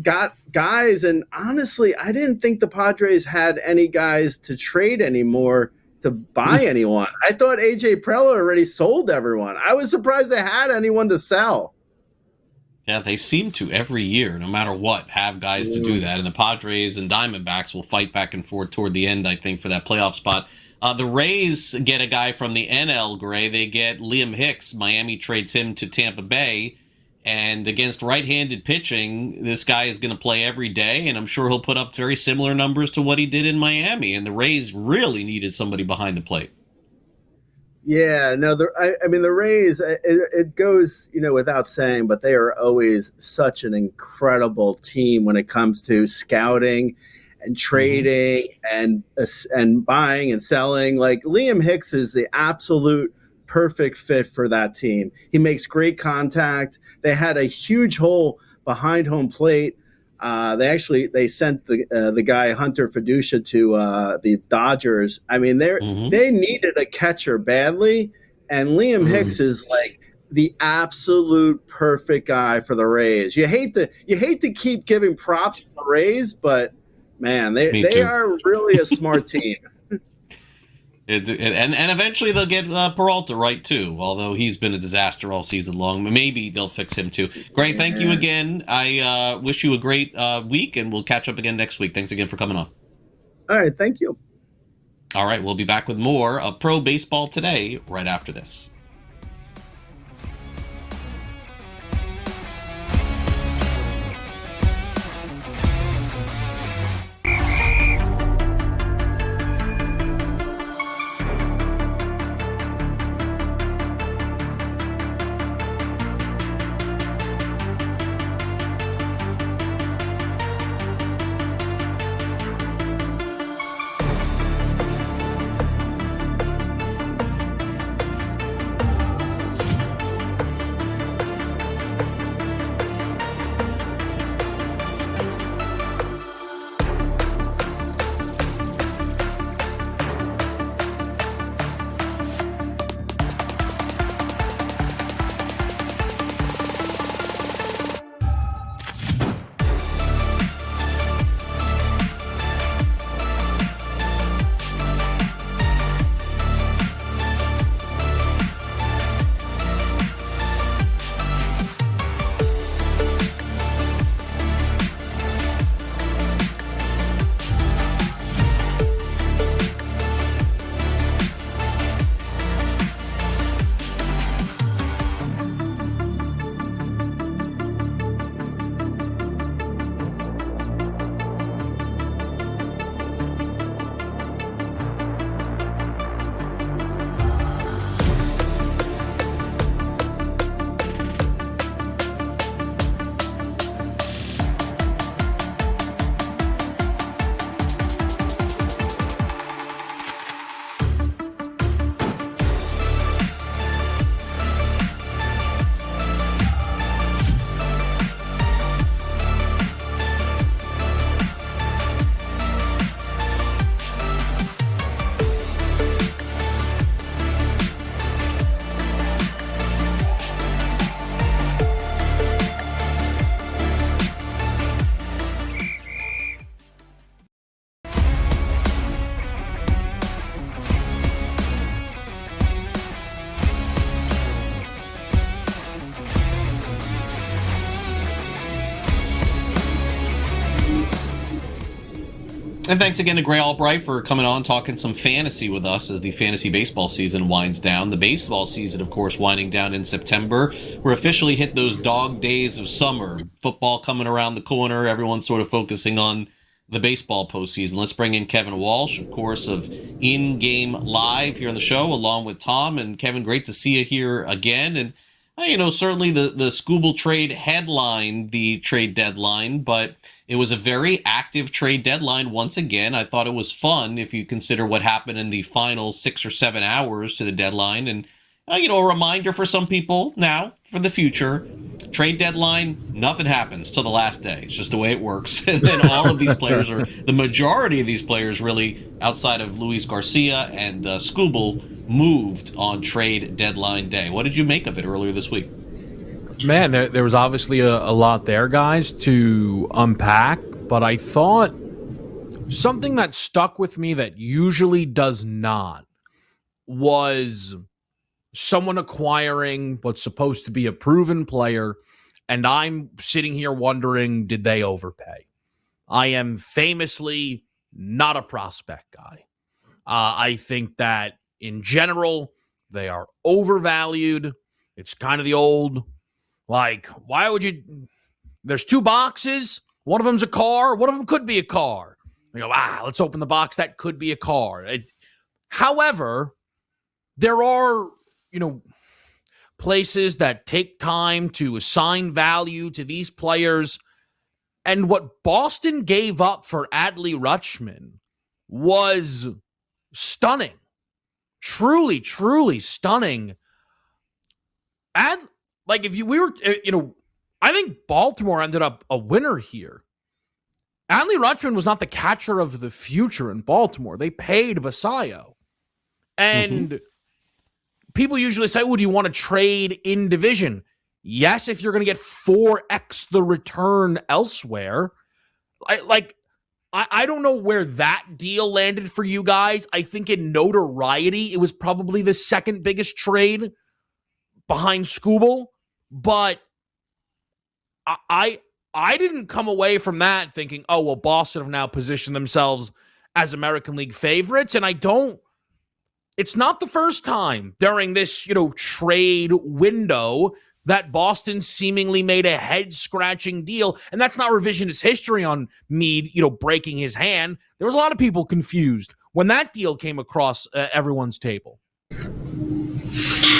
got guys, and honestly, I didn't think the Padres had any guys to trade anymore to buy anyone. I thought AJ Preller already sold everyone. I was surprised they had anyone to sell. Yeah, they seem to every year, no matter what, have guys to do that. And the Padres and Diamondbacks will fight back and forth toward the end, I think, for that playoff spot. The Rays get a guy from the NL, Gray. They get Liam Hicks. Miami trades him to Tampa Bay. And against right-handed pitching, this guy is going to play every day, and I'm sure he'll put up very similar numbers to what he did in Miami. And the Rays really needed somebody behind the plate. Yeah, no, the Rays, it goes, without saying, but they are always such an incredible team when it comes to scouting and trading and buying and selling. Like, Liam Hicks is the absolute perfect fit for that team. He makes great contact. They had a huge hole behind home plate. They sent the guy Hunter Fiducia to the Dodgers. I mean, they needed a catcher badly, and Liam Hicks is like the absolute perfect guy for the Rays. You hate to keep giving props to the Rays, but man, they are really a smart team. And eventually they'll get Peralta right, too, although he's been a disaster all season long. Maybe they'll fix him, too. Great, thank you again. I wish you a great week, and we'll catch up again next week. Thanks again for coming on. All right, thank you. All right, we'll be back with more of Pro Baseball Today right after this. And thanks again to Gray Albright for coming on, talking some fantasy with us as the fantasy baseball season winds down. The baseball season, of course, winding down in September. We're officially hit those dog days of summer. Football coming around the corner. Everyone's sort of focusing on the baseball postseason. Let's bring in Kevin Walsh, of course, of In Game Live here on the show, along with Tom. And Kevin, great to see you here again. And certainly the Scooble trade headlined the trade deadline, but it was a very active trade deadline once again. I thought it was fun if you consider what happened in the final 6 or 7 hours to the deadline. And, a reminder for some people now for the future, trade deadline, nothing happens till the last day. It's just the way it works. And then all of these players, or the majority of these players really, outside of Luis Garcia and Scooble, moved on trade deadline day. What did you make of it earlier this week? Man, there was obviously a lot there, guys, to unpack, but I thought something that stuck with me that usually does not was someone acquiring what's supposed to be a proven player, and I'm sitting here wondering, did they overpay? I am famously not a prospect guy. I think that in general, they are overvalued. It's kind of the old, why would you? There's 2 boxes. One of them's a car. One of them could be a car. You go, let's open the box. That could be a car. However, there are, places that take time to assign value to these players. And what Boston gave up for Adley Rutschman was stunning. Truly, truly stunning. I think Baltimore ended up a winner here. Adley Rutschman was not the catcher of the future in Baltimore. They paid Basayo. And people usually say, do you want to trade in division? Yes, if you're going to get 4x the return elsewhere. I don't know where that deal landed for you guys. I think in notoriety, it was probably the second biggest trade behind Scooble. But I didn't come away from that thinking, Boston have now positioned themselves as American League favorites. And it's not the first time during this, trade window that Boston seemingly made a head-scratching deal. And that's not revisionist history on Meade, breaking his hand. There was a lot of people confused when that deal came across everyone's table.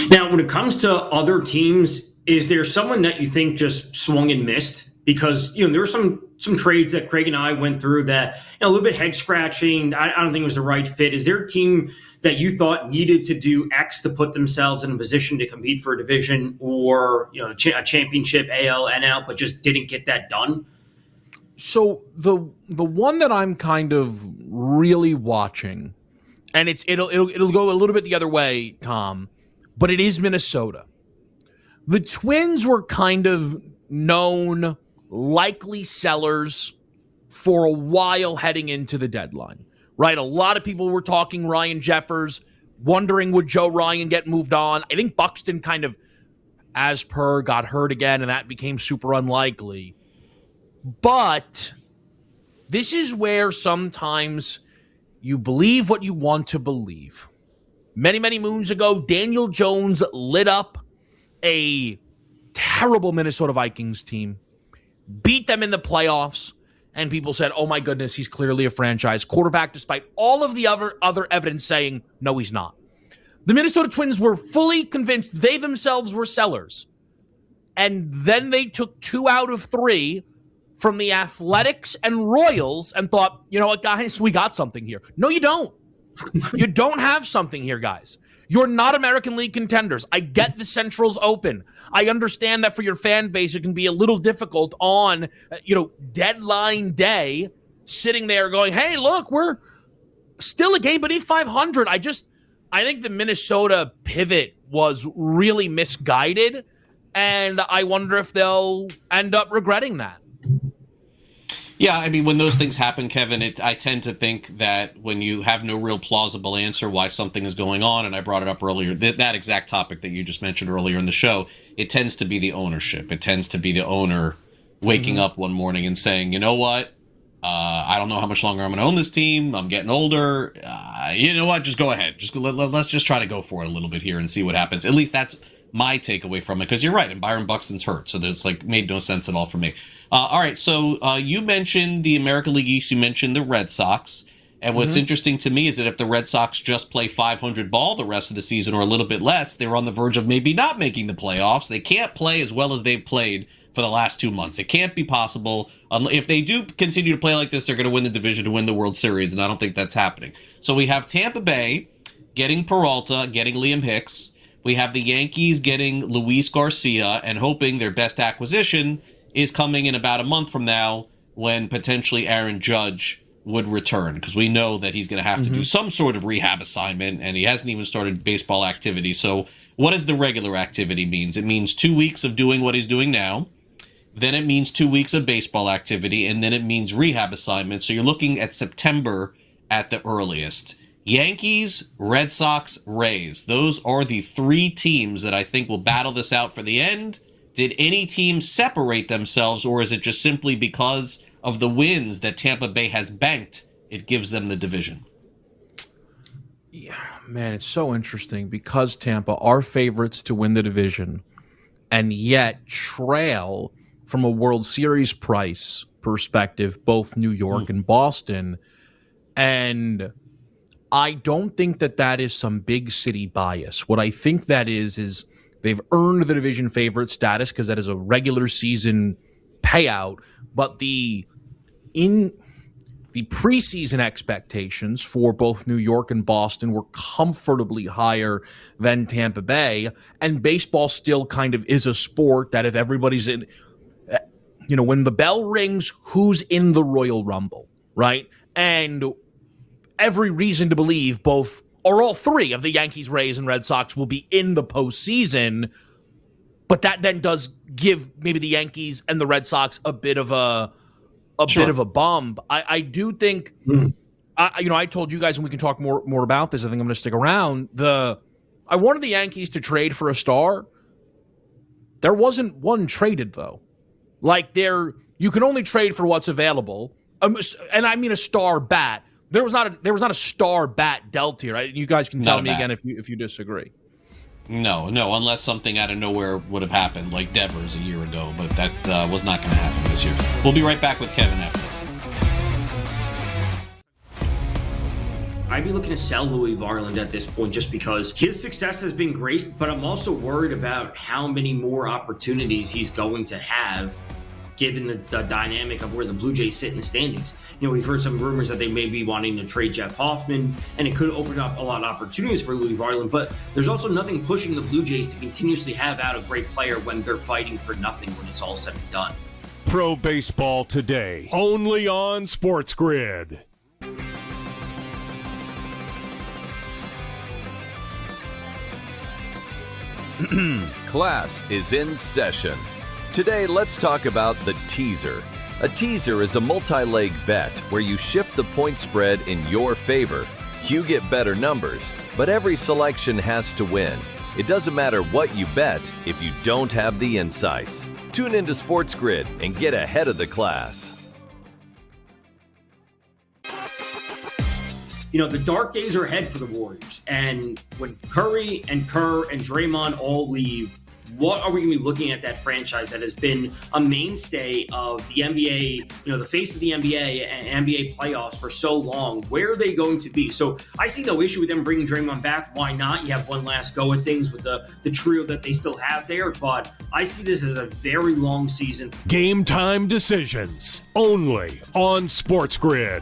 Now, when it comes to other teams, is there someone that you think just swung and missed? Because, there were some trades that Craig and I went through that, a little bit head-scratching. I don't think it was the right fit. Is there a team that you thought needed to do X to put themselves in a position to compete for a division or, a championship, AL, NL, but just didn't get that done? So the one that I'm kind of really watching, and it'll go a little bit the other way, Tom, but it is Minnesota. The Twins were kind of known likely sellers for a while heading into the deadline, right? A lot of people were talking Ryan Jeffers, wondering would Joe Ryan get moved on. I think Buxton kind of, as per, got hurt again, and that became super unlikely. But this is where sometimes you believe what you want to believe. Many, many moons ago, Daniel Jones lit up a terrible Minnesota Vikings team, beat them in the playoffs, and people said, oh my goodness, he's clearly a franchise quarterback, despite all of the other evidence saying, no, he's not. The Minnesota Twins were fully convinced they themselves were sellers. And then they took 2 out of 3 from the Athletics and Royals and thought, you know what, guys, we got something here. No, you don't. You don't have something here, guys. You're not American League contenders. I get the Central's open. I understand that for your fan base, it can be a little difficult on, deadline day, sitting there going, hey, look, we're still a game beneath 500. I think the Minnesota pivot was really misguided, and I wonder if they'll end up regretting that. Yeah, I mean, when those things happen, Kevin, I tend to think that when you have no real plausible answer why something is going on, and I brought it up earlier, that exact topic that you just mentioned earlier in the show, it tends to be the ownership. It tends to be the owner waking up one morning and saying, you know what, I don't know how much longer I'm going to own this team. I'm getting older. You know what? Just go ahead. Let's just try to go for it a little bit here and see what happens. At least that's my takeaway from it, because you're right, and Byron Buxton's hurt, so that's like made no sense at all for me. All right, so you mentioned the American League East. You mentioned the Red Sox. And what's interesting to me is that if the Red Sox just play 500 ball the rest of the season or a little bit less, they're on the verge of maybe not making the playoffs. They can't play as well as they've played for the last 2 months. It can't be possible. If they do continue to play like this, they're going to win the division to win the World Series, and I don't think that's happening. So we have Tampa Bay getting Peralta, getting Liam Hicks. We have the Yankees getting Luis Garcia and hoping their best acquisition is coming in about a month from now when potentially Aaron Judge would return, because we know that he's going to have to do some sort of rehab assignment, and he hasn't even started baseball activity. So what does the regular activity means? It means 2 weeks of doing what he's doing now. Then it means 2 weeks of baseball activity, and then it means rehab assignments. So you're looking at September at the earliest. Yankees, Red Sox, Rays. Those are the three teams that I think will battle this out for the end. Did any team separate themselves, or is it just simply because of the wins that Tampa Bay has banked, it gives them the division? Yeah, man, it's so interesting because Tampa are favorites to win the division and yet trail from a World Series price perspective, both New York and Boston. And I don't think that is some big city bias. What I think that is they've earned the division favorite status because that is a regular season payout, but in the preseason expectations for both New York and Boston were comfortably higher than Tampa Bay, and baseball still kind of is a sport that if everybody's in, when the bell rings, who's in the Royal Rumble, right? And every reason to believe both or all three of the Yankees, Rays, and Red Sox will be in the postseason, but that then does give maybe the Yankees and the Red Sox a bit of a bit of a bump. I do think, I told you guys, and we can talk more about this. I think I'm going to stick around. I wanted the Yankees to trade for a star. There wasn't one traded though. Like you can only trade for what's available, and I mean a star bat. There was not a star bat dealt here. Right? You guys can tell me again if you disagree. No, unless something out of nowhere would have happened, like Devers a year ago, but that was not going to happen this year. We'll be right back with Kevin after this. I'd be looking to sell Louis Varland at this point just because his success has been great, but I'm also worried about how many more opportunities he's going to have given the dynamic of where the Blue Jays sit in the standings. We've heard some rumors that they may be wanting to trade Jeff Hoffman, and it could open up a lot of opportunities for Louis Varland, but there's also nothing pushing the Blue Jays to continuously have out a great player when they're fighting for nothing when it's all said and done. Pro Baseball Today, only on SportsGrid. Class is in session. Today, let's talk about the teaser. A teaser is a multi-leg bet where you shift the point spread in your favor. You get better numbers, but every selection has to win. It doesn't matter what you bet if you don't have the insights. Tune into SportsGrid and get ahead of the class. The dark days are ahead for the Warriors. And when Curry and Kerr and Draymond all leave, what are we going to be looking at that franchise that has been a mainstay of the NBA, the face of the NBA and NBA playoffs for so long? Where are they going to be? So I see no issue with them bringing Draymond back. Why not? You have one last go at things with the trio that they still have there. But I see this as a very long season. Game time decisions only on SportsGrid.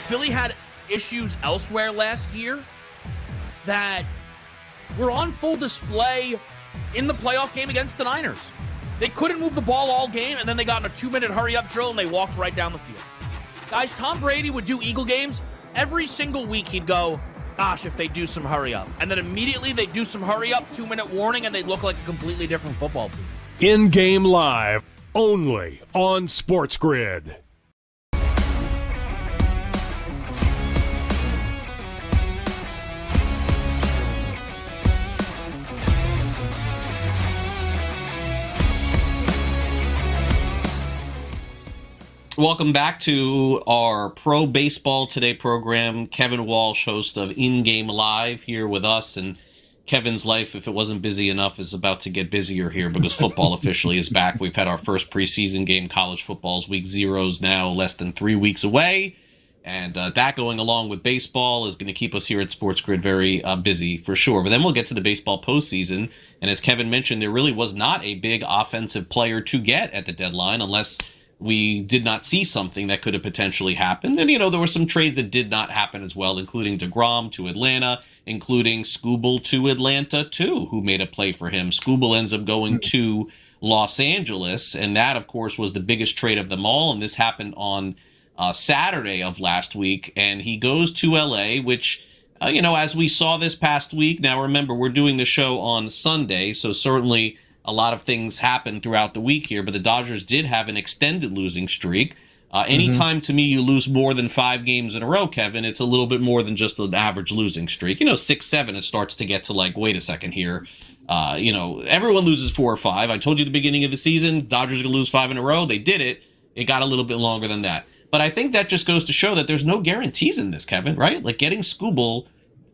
Philly had issues elsewhere last year that were on full display in the playoff game against the Niners. They couldn't move the ball all game, and then they got in a 2-minute hurry-up drill, and they walked right down the field. Guys, Tom Brady would do Eagle games. Every single week he'd go, gosh, if they do some hurry-up. And then immediately they'd do some hurry-up, 2-minute warning, and they'd look like a completely different football team. In-game live, only on SportsGrid. Welcome back to our Pro Baseball Today program. Kevin Walsh, host of In Game Live, here with us. And Kevin's life, if it wasn't busy enough, is about to get busier here because football officially is back. We've had our first preseason game. College football's week 0's now less than 3 weeks away. And that going along with baseball is going to keep us here at SportsGrid very busy for sure. But then we'll get to the baseball postseason. And as Kevin mentioned, there really was not a big offensive player to get at the deadline unless we did not see something that could have potentially happened. And, there were some trades that did not happen as well, including DeGrom to Atlanta, including Skubal to Atlanta, too, who made a play for him. Skubal ends up going to Los Angeles, and that, of course, was the biggest trade of them all. And this happened on Saturday of last week, and he goes to L.A., which, as we saw this past week, now remember, we're doing the show on Sunday, so certainly a lot of things happened throughout the week here, but the Dodgers did have an extended losing streak. Anytime, to me, you lose more than 5 games in a row, Kevin, it's a little bit more than just an average losing streak. 6, 7, it starts to get to like, wait a second here. Everyone loses 4 or 5. I told you at the beginning of the season, Dodgers are going to lose 5 in a row. They did it. It got a little bit longer than that. But I think that just goes to show that there's no guarantees in this, Kevin, right? Like getting Skubal,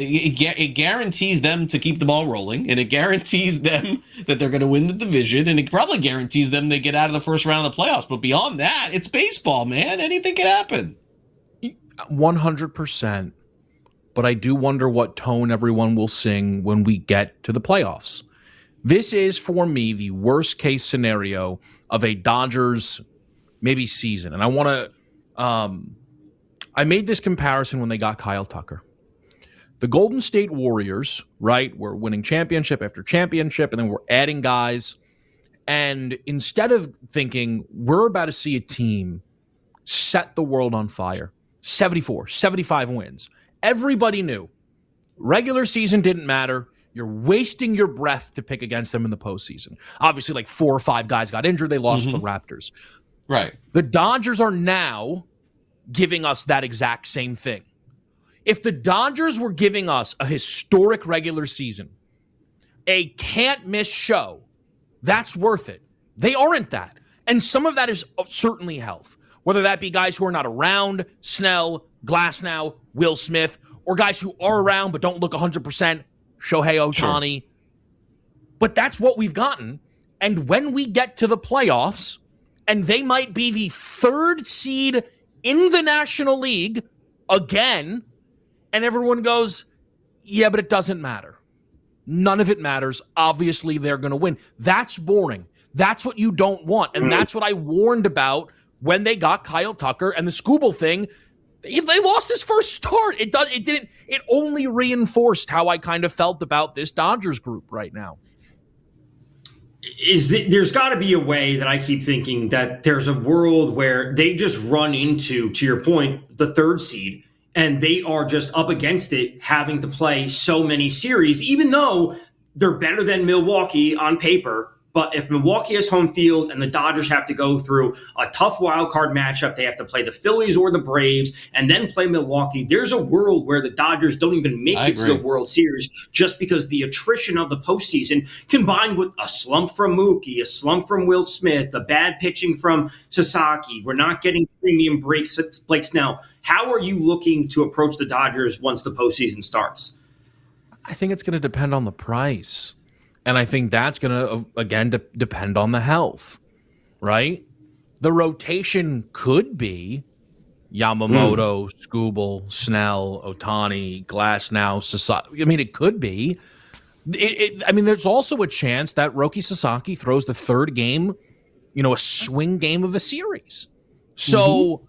it guarantees them to keep the ball rolling, and it guarantees them that they're going to win the division, and it probably guarantees them they get out of the first round of the playoffs. But beyond that, it's baseball, man. Anything can happen. 100%. But I do wonder what tone everyone will sing when we get to the playoffs. This is, for me, the worst case scenario of a Dodgers maybe season. And I want to I made this comparison when they got Kyle Tucker. The Golden State Warriors, right, were winning championship after championship, and then we're adding guys. And instead of thinking, we're about to see a team set the world on fire, 74, 75 wins, everybody knew. Regular season didn't matter. You're wasting your breath to pick against them in the postseason. Obviously, like 4 or 5 guys got injured. They lost to the Raptors. Right. The Dodgers are now giving us that exact same thing. If the Dodgers were giving us a historic regular season, a can't-miss show, that's worth it. They aren't that. And some of that is certainly health, whether that be guys who are not around, Snell, Glasnow, Will Smith, or guys who are around but don't look 100%, Shohei Ohtani. Sure. But that's what we've gotten. And when we get to the playoffs, and they might be the 3rd seed in the National League again, and everyone goes, yeah, but it doesn't matter. None of it matters. Obviously, they're going to win. That's boring. That's what you don't want. And that's what I warned about when they got Kyle Tucker and the Skubal thing. They lost his first start. It only reinforced how I kind of felt about this Dodgers group right now. There's got to be a way that I keep thinking that there's a world where they just run into, to your point, the 3rd seed, and they are just up against it, having to play so many series, even though they're better than Milwaukee on paper. But if Milwaukee has home field and the Dodgers have to go through a tough wild card matchup, they have to play the Phillies or the Braves and then play Milwaukee. There's a world where the Dodgers don't even make it to the World Series just because the attrition of the postseason combined with a slump from Mookie, a slump from Will Smith, the bad pitching from Sasaki. We're not getting premium breaks. Blake Snell. How are you looking to approach the Dodgers once the postseason starts? I think it's going to depend on the price. And I think that's going to, again, depend on the health, right? The rotation could be Yamamoto, Skubal, Snell, Ohtani, Glasnow, Sasaki. I mean, it could be. There's also a chance that Roki Sasaki throws the 3rd game, a swing game of a series. So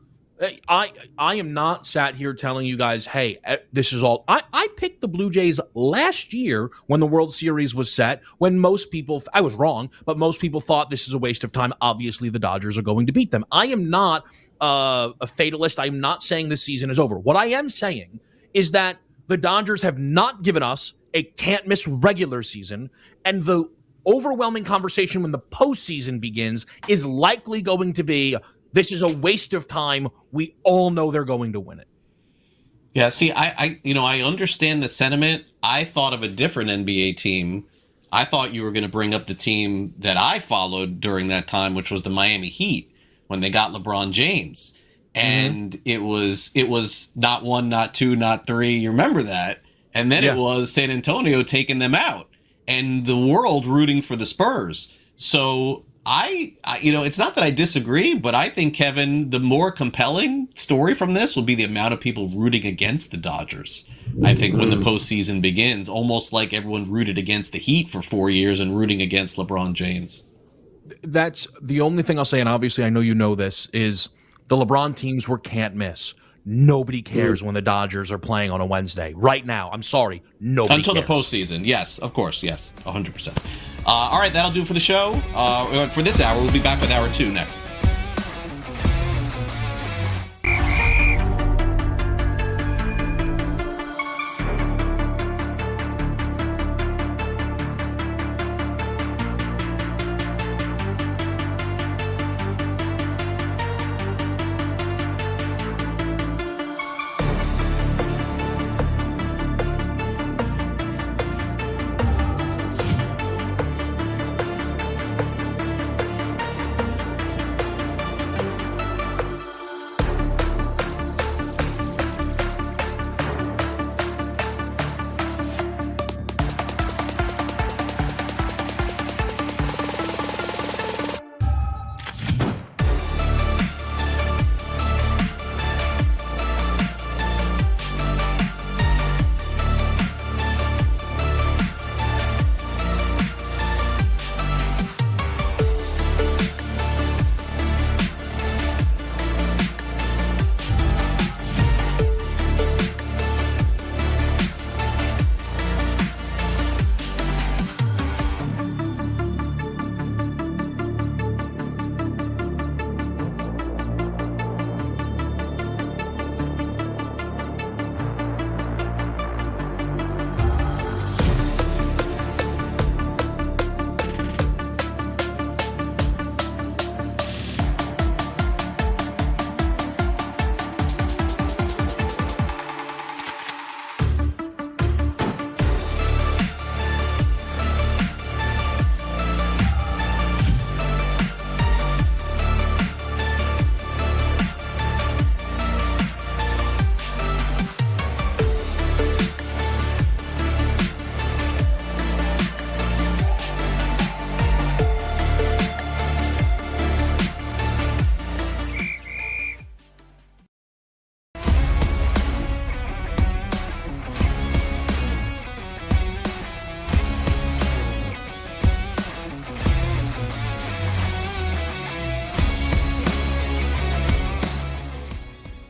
I am not sat here telling you guys, hey, this is all. I picked the Blue Jays last year when the World Series was set, when most people, I was wrong, but most people thought this is a waste of time. Obviously, the Dodgers are going to beat them. I am not a fatalist. I am not saying this season is over. What I am saying is that the Dodgers have not given us a can't-miss regular season, and the overwhelming conversation when the postseason begins is likely going to be, this is a waste of time. We all know they're going to win it. Yeah, see, I understand the sentiment. I thought of a different NBA team. I thought you were going to bring up the team that I followed during that time, which was the Miami Heat. when they got LeBron James. And it was not 1, not 2, not 3. You remember that? And then it was San Antonio taking them out, and the world rooting for the Spurs. So I it's not that I disagree, but I think, Kevin, the more compelling story from this will be the amount of people rooting against the Dodgers. I think when the postseason begins, almost like everyone rooted against the Heat for 4 years and rooting against LeBron James. That's the only thing I'll say, and obviously I know you know this, is the LeBron teams were can't miss. Nobody cares when the Dodgers are playing on a Wednesday. Right now, I'm sorry, nobody Until cares. the postseason, yes, of course, yes, 100%. All right, that'll do for the show. For this hour, we'll be back with hour 2 next.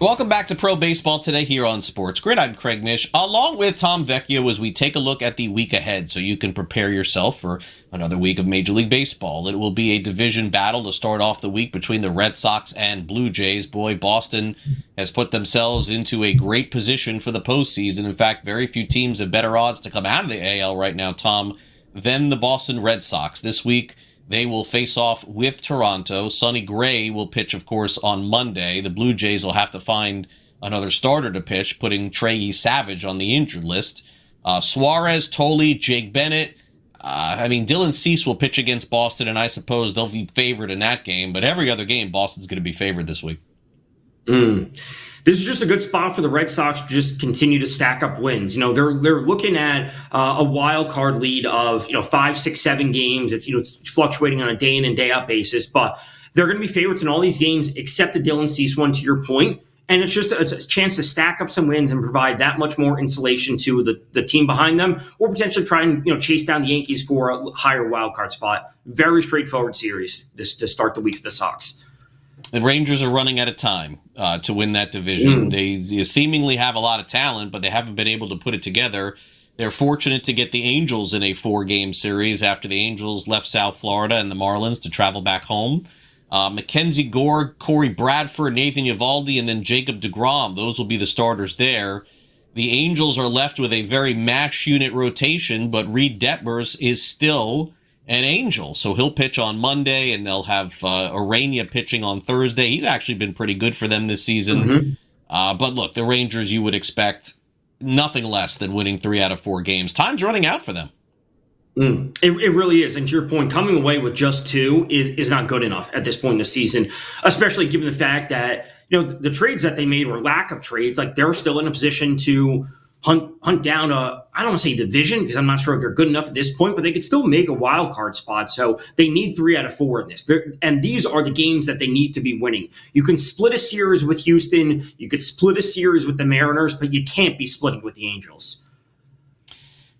Welcome back to Pro Baseball Today here on SportsGrid. I'm Craig Mish, along with Tom Vecchio, as we take a look at the week ahead so you can prepare yourself for another week of Major League Baseball. It will be a division battle to start off the week between the Red Sox and Blue Jays. Boy, Boston has put themselves into a great position for the postseason. In fact, very few teams have better odds to come out of the AL right now, Tom, than the Boston Red Sox. This week, they will face off with Toronto. Sonny Gray will pitch, of course, on Monday. The Blue Jays will have to find another starter to pitch, putting Trey Savage on the injured list. Suarez, Tolley, Jake Bennett. Dylan Cease will pitch against Boston, and I suppose they'll be favored in that game. But every other game, Boston's going to be favored this week. This is just a good spot for the Red Sox to just continue to stack up wins. They're looking at a wild card lead of 5, 6, 7 games. It's fluctuating on a day in and day out basis, but they're going to be favorites in all these games except the Dylan Cease one, to your point. And it's just a chance to stack up some wins and provide that much more insulation to the team behind them, or potentially try and chase down the Yankees for a higher wild card spot. Very straightforward series to start the week for the Sox. The Rangers are running out of time to win that division. They seemingly have a lot of talent, but they haven't been able to put it together. They're fortunate to get the Angels in a 4-game series after the Angels left South Florida and the Marlins to travel back home. Mackenzie Gore, Corey Bradford, Nathan Eovaldi, and then Jacob deGrom. Those will be the starters there. The Angels are left with a very mash unit rotation, but Reed Detmers is still an Angel. So he'll pitch on Monday, and they'll have Urania pitching on Thursday. He's actually been pretty good for them this season. But look, the Rangers, you would expect nothing less than winning 3 out of 4 games. Time's running out for them. It really is. And to your point, coming away with just 2 is not good enough at this point in the season, especially given the fact that, the trades that they made or lack of trades, like they're still in a position to hunt down I don't want to say division because I'm not sure if they're good enough at this point, but they could still make a wild card spot. So they need 3 out of 4 in this. And these are the games that they need to be winning. You can split a series with Houston. You could split a series with the Mariners, but you can't be splitting with the Angels.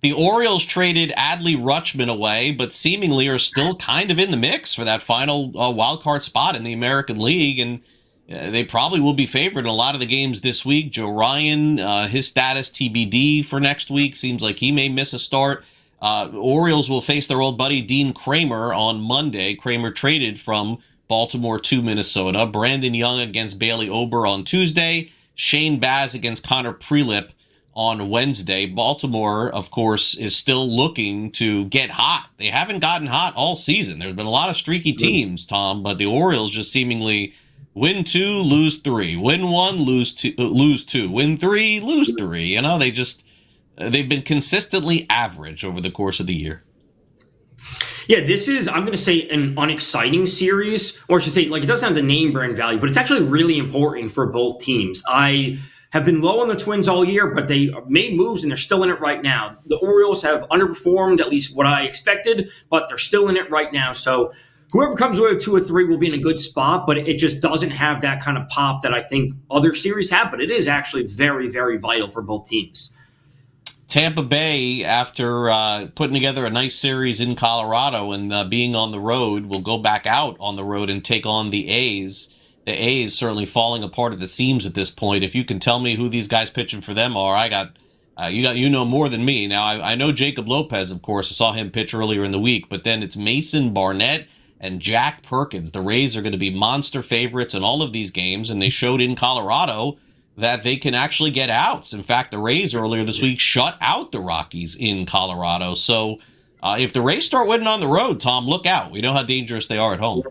The Orioles traded Adley Rutschman away, but seemingly are still kind of in the mix for that final wild card spot in the American League, and they probably will be favored in a lot of the games this week. Joe Ryan, his status TBD for next week. Seems like he may miss a start. Orioles will face their old buddy Dean Kramer on Monday. Kramer traded from Baltimore to Minnesota. Brandon Young against Bailey Ober on Tuesday. Shane Baz against Connor Prelip on Wednesday. Baltimore, of course, is still looking to get hot. They haven't gotten hot all season. There's been a lot of streaky teams, Tom, but the Orioles just seemingly win 2, lose 3. Win 1, lose 2. Win 3, lose 3. They've been consistently average over the course of the year. Yeah, this is, I'm going to say, an unexciting series, or I should say, it doesn't have the name brand value, but it's actually really important for both teams. I have been low on the Twins all year, but they made moves and they're still in it right now. The Orioles have underperformed, at least what I expected, but they're still in it right now. So whoever comes away with 2 or 3 will be in a good spot, but it just doesn't have that kind of pop that I think other series have. But it is actually very, very vital for both teams. Tampa Bay, after putting together a nice series in Colorado and being on the road, will go back out on the road and take on the A's. The A's certainly falling apart at the seams at this point. If you can tell me who these guys pitching for them are, you know more than me. Now, I know Jacob Lopez, of course. I saw him pitch earlier in the week, but then it's Mason Barnett and Jack Perkins. The Rays are going to be monster favorites in all of these games, and they showed in Colorado that they can actually get outs. In fact, the Rays earlier this week shut out the Rockies in Colorado. So if the Rays start winning on the road, Tom, look out. We know how dangerous they are at home.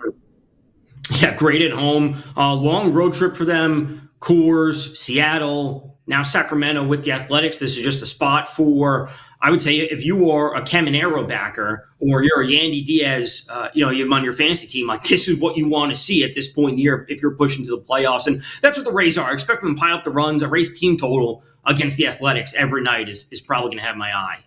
Yeah, great at home. Long road trip for them. Coors, Seattle, now Sacramento with the Athletics. This is just a spot for, I would say, if you are a Caminero backer or you're a Yandy Diaz, you have him on your fantasy team, this is what you want to see at this point in the year if you're pushing to the playoffs. And that's what the Rays are. I expect them to pile up the runs. A Rays team total against the Athletics every night is probably going to have my eye.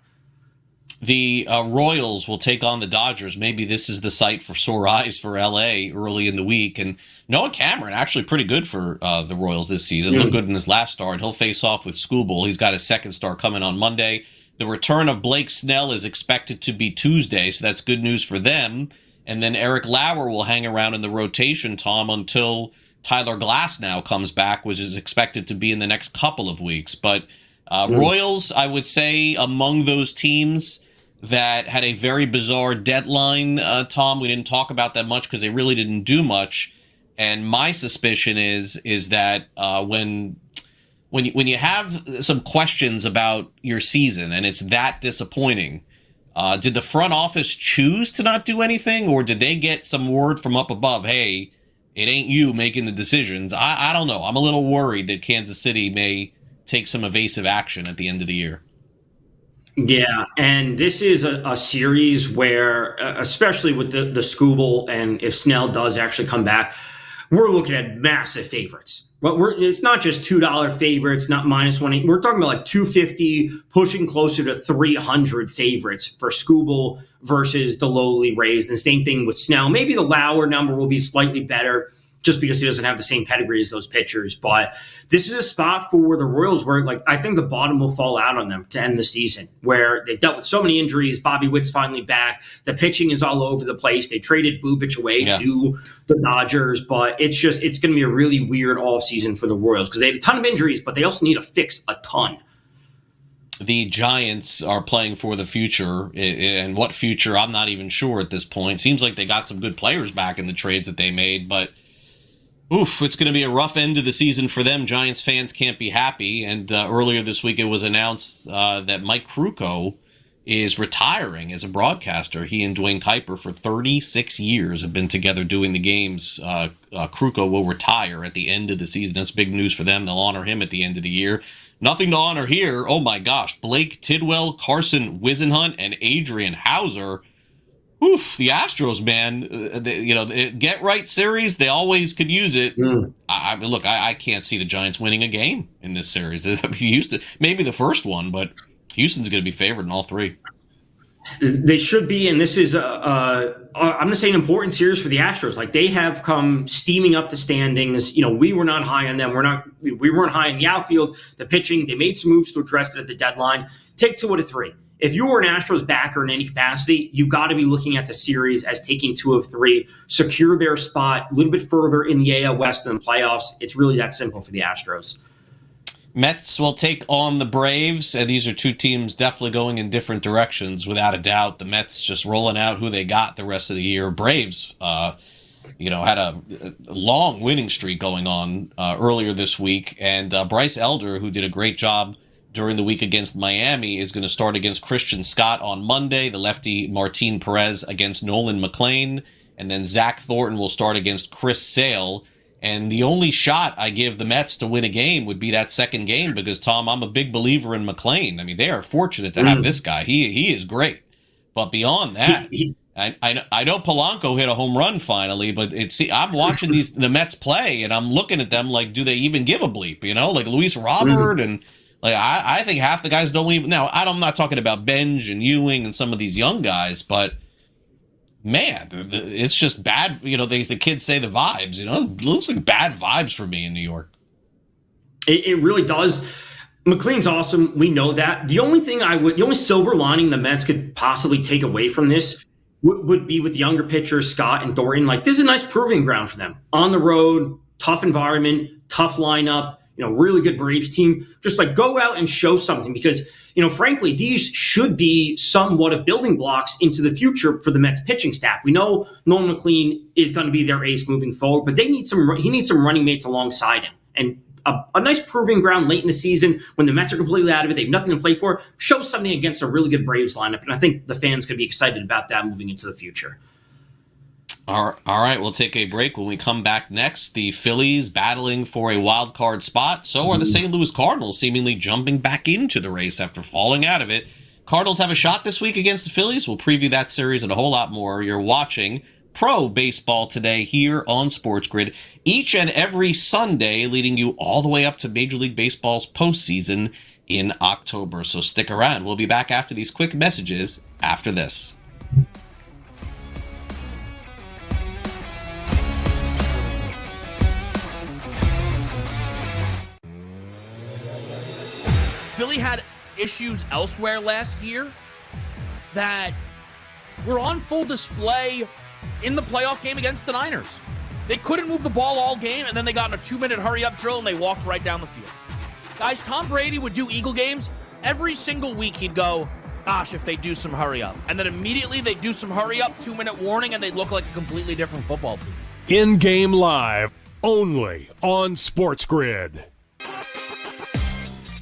The Royals will take on the Dodgers. Maybe this is the sight for sore eyes for L.A. early in the week. And Noah Cameron, actually pretty good for the Royals this season. Looked good in his last start. He'll face off with Skubal. He's got his second start coming on Monday. The return of Blake Snell is expected to be Tuesday, so that's good news for them. And then Eric Lauer will hang around in the rotation, Tom, until Tyler Glasnow comes back, which is expected to be in the next couple of weeks. But Royals, I would say, among those teams that had a very bizarre deadline, Tom. We didn't talk about that much because they really didn't do much. And my suspicion is that when you have some questions about your season and it's that disappointing, did the front office choose to not do anything, or did they get some word from up above, hey, it ain't you making the decisions? I don't know. I'm a little worried that Kansas City may take some evasive action at the end of the year. Yeah, and this is a series where, especially with the Skubal, and if Snell does actually come back, we're looking at massive favorites. But it's not just $2 favorites, not -1. We're talking about $250, pushing closer to 300 favorites for Skubal versus the lowly Rays. And same thing with Snell. Maybe the Lauer number will be slightly better, just because he doesn't have the same pedigree as those pitchers. But this is a spot for the Royals where, I think the bottom will fall out on them to end the season, where they've dealt with so many injuries. Bobby Witt's finally back. The pitching is all over the place. They traded Bubic away to the Dodgers, but it's going to be a really weird offseason for the Royals because they have a ton of injuries, but they also need to fix a ton. The Giants are playing for the future, and what future, I'm not even sure at this point. Seems like they got some good players back in the trades that they made, but it's going to be a rough end of the season for them. Giants fans can't be happy. And earlier this week, it was announced that Mike Krukow is retiring as a broadcaster. He and Dwayne Kuiper for 36 years have been together doing the games. Kruko will retire at the end of the season. That's big news for them. They'll honor him at the end of the year. Nothing to honor here. Oh my gosh. Blake Tidwell, Carson Wisenhunt, and Adrian Hauser. Oof, the Astros, man. Get right series. They always could use it. I can't see the Giants winning a game in this series. Houston, maybe the first one, but Houston's going to be favored in all three. They should be, and this is I'm going to say an important series for the Astros. Like, they have come steaming up the standings. We were not high on them. We weren't high in the outfield, the pitching. They made some moves to address it at the deadline. Take 2 out of 3. If you were an Astros backer in any capacity, you got to be looking at the series as taking 2 of 3, secure their spot a little bit further in the AL West than the playoffs. It's really that simple for the Astros. Mets will take on the Braves, and these are two teams definitely going in different directions, without a doubt. The Mets just rolling out who they got the rest of the year. Braves, had a long winning streak going on earlier this week, and Bryce Elder, who did a great job during the week against Miami, is going to start against Christian Scott on Monday. The lefty Martin Perez against Nolan McLean, and then Zach Thornton will start against Chris Sale. And the only shot I give the Mets to win a game would be that second game, because, Tom, I'm a big believer in McLean. I mean, they are fortunate to have this guy. He is great. But beyond that, I know Polanco hit a home run finally, but I'm watching the Mets play, and I'm looking at them like, do they even give a bleep? Like Luis Robert, and like I think half the guys don't even. Now, I'm not talking about Benj and Ewing and some of these young guys, but man, it's just bad. The kids say the vibes. It looks like bad vibes for me in New York. It really does. McLean's awesome. We know that. The only silver lining the Mets could possibly take away from this would be with younger pitchers, Scott and Thornton. Like, this is a nice proving ground for them. On the road, tough environment, tough lineup, really good Braves team. Just like, go out and show something, because, frankly, these should be somewhat of building blocks into the future for the Mets pitching staff. We know Nolan McLean is going to be their ace moving forward, but he needs some running mates alongside him. And a nice proving ground late in the season when the Mets are completely out of it, they have nothing to play for, show something against a really good Braves lineup. And I think the fans could be excited about that moving into the future. All right, we'll take a break. When we come back next, the Phillies battling for a wild card spot. So are the St. Louis Cardinals, seemingly jumping back into the race after falling out of it. Cardinals have a shot this week against the Phillies. We'll preview that series and a whole lot more. You're watching Pro Baseball Today here on SportsGrid, each and every Sunday, leading you all the way up to Major League Baseball's postseason in October. So stick around. We'll be back after these quick messages after this. Philly had issues elsewhere last year that were on full display in the playoff game against the Niners. They couldn't move the ball all game, and then they got in a 2-minute hurry-up drill, and they walked right down the field. Guys, Tom Brady would do Eagle games. Every single week he'd go, gosh, if they do some hurry-up. And then immediately they'd do some hurry-up, 2-minute warning, and they'd look like a completely different football team. In-game live, only on SportsGrid.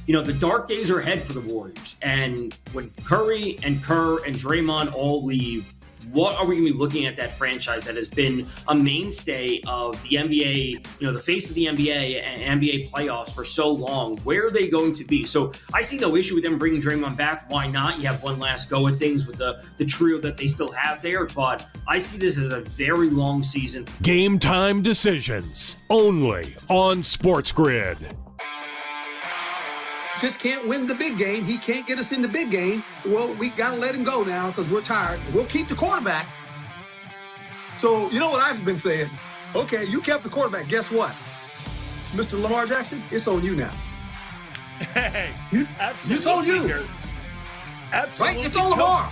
The dark days are ahead for the Warriors. And when Curry and Kerr and Draymond all leave, what are we going to be looking at that franchise that has been a mainstay of the NBA, the face of the NBA and NBA playoffs for so long? Where are they going to be? So I see no issue with them bringing Draymond back. Why not? You have one last go at things with the trio that they still have there. But I see this as a very long season. Game time decisions only on SportsGrid. Just can't win the big game. He can't get us in the big game. Well, we got to let him go now because we're tired. We'll keep the quarterback. So, you know what I've been saying? Okay, you kept the quarterback. Guess what? Mr. Lamar Jackson, it's on you now. Hey, it's on you. Absolutely. Right? It's on Lamar.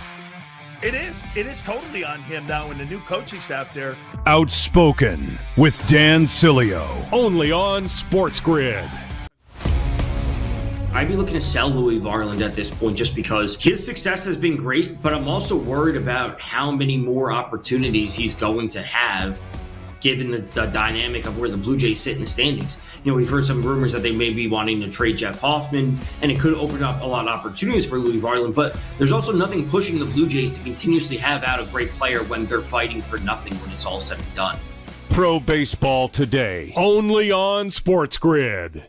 It is. It is totally on him now in the new coaching staff there. Outspoken with Dan Cilio. Only on SportsGrid. I'd be looking to sell Louis Varland at this point just because his success has been great, but I'm also worried about how many more opportunities he's going to have given the dynamic of where the Blue Jays sit in the standings. We've heard some rumors that they may be wanting to trade Jeff Hoffman, and it could open up a lot of opportunities for Louis Varland, but there's also nothing pushing the Blue Jays to continuously have out a great player when they're fighting for nothing when it's all said and done. Pro Baseball Today, only on SportsGrid.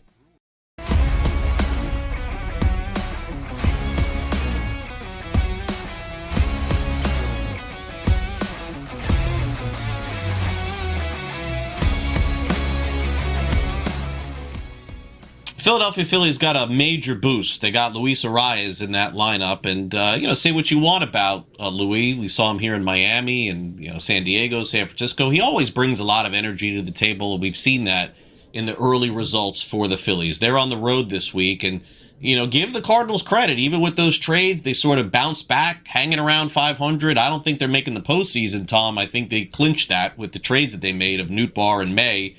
Philadelphia Phillies got a major boost. They got Luis Arias in that lineup, and say what you want about Luis. We saw him here in Miami and San Diego, San Francisco. He always brings a lot of energy to the table. We've seen that in the early results for the Phillies. They're on the road this week, and give the Cardinals credit. Even with those trades, they sort of bounced back, hanging around 500. I don't think they're making the postseason, Tom. I think they clinched that with the trades that they made of Nootbaar and May.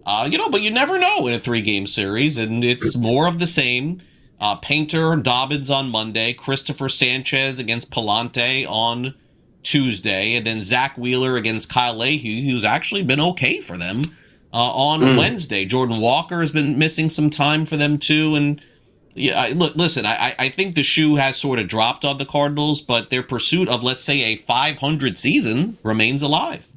But you never know in a 3-game series, and it's more of the same. Painter, Dobbins on Monday, Christopher Sanchez against Palante on Tuesday, and then Zach Wheeler against Kyle Leahy, who's actually been okay for them on Wednesday. Jordan Walker has been missing some time for them too, and I think the shoe has sort of dropped on the Cardinals, but their pursuit of, let's say, a 500 season remains alive.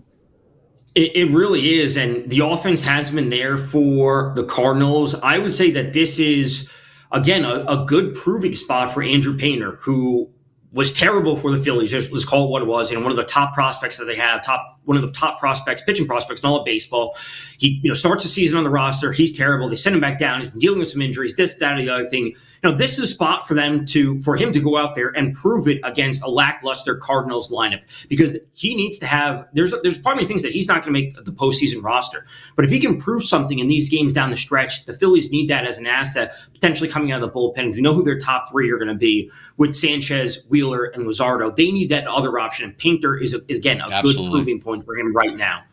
It really is, and the offense has been there for the Cardinals. I would say that this is, again, a good proving spot for Andrew Painter, who was terrible for the Phillies. Let's call it what it was. One of the top prospects that they have, one of the top prospects, pitching prospects in all of baseball. He starts the season on the roster. He's terrible. They send him back down. He's been dealing with some injuries, this, that, and the other thing. This is a spot for him to go out there and prove it against a lackluster Cardinals lineup, because he needs to have. There's probably things that he's not going to make the postseason roster, but if he can prove something in these games down the stretch, the Phillies need that as an asset, potentially coming out of the bullpen. We know who their top 3 are going to be with Sanchez, Wheeler, and Luzardo. They need that other option, and Painter is again a good proving point for him right now.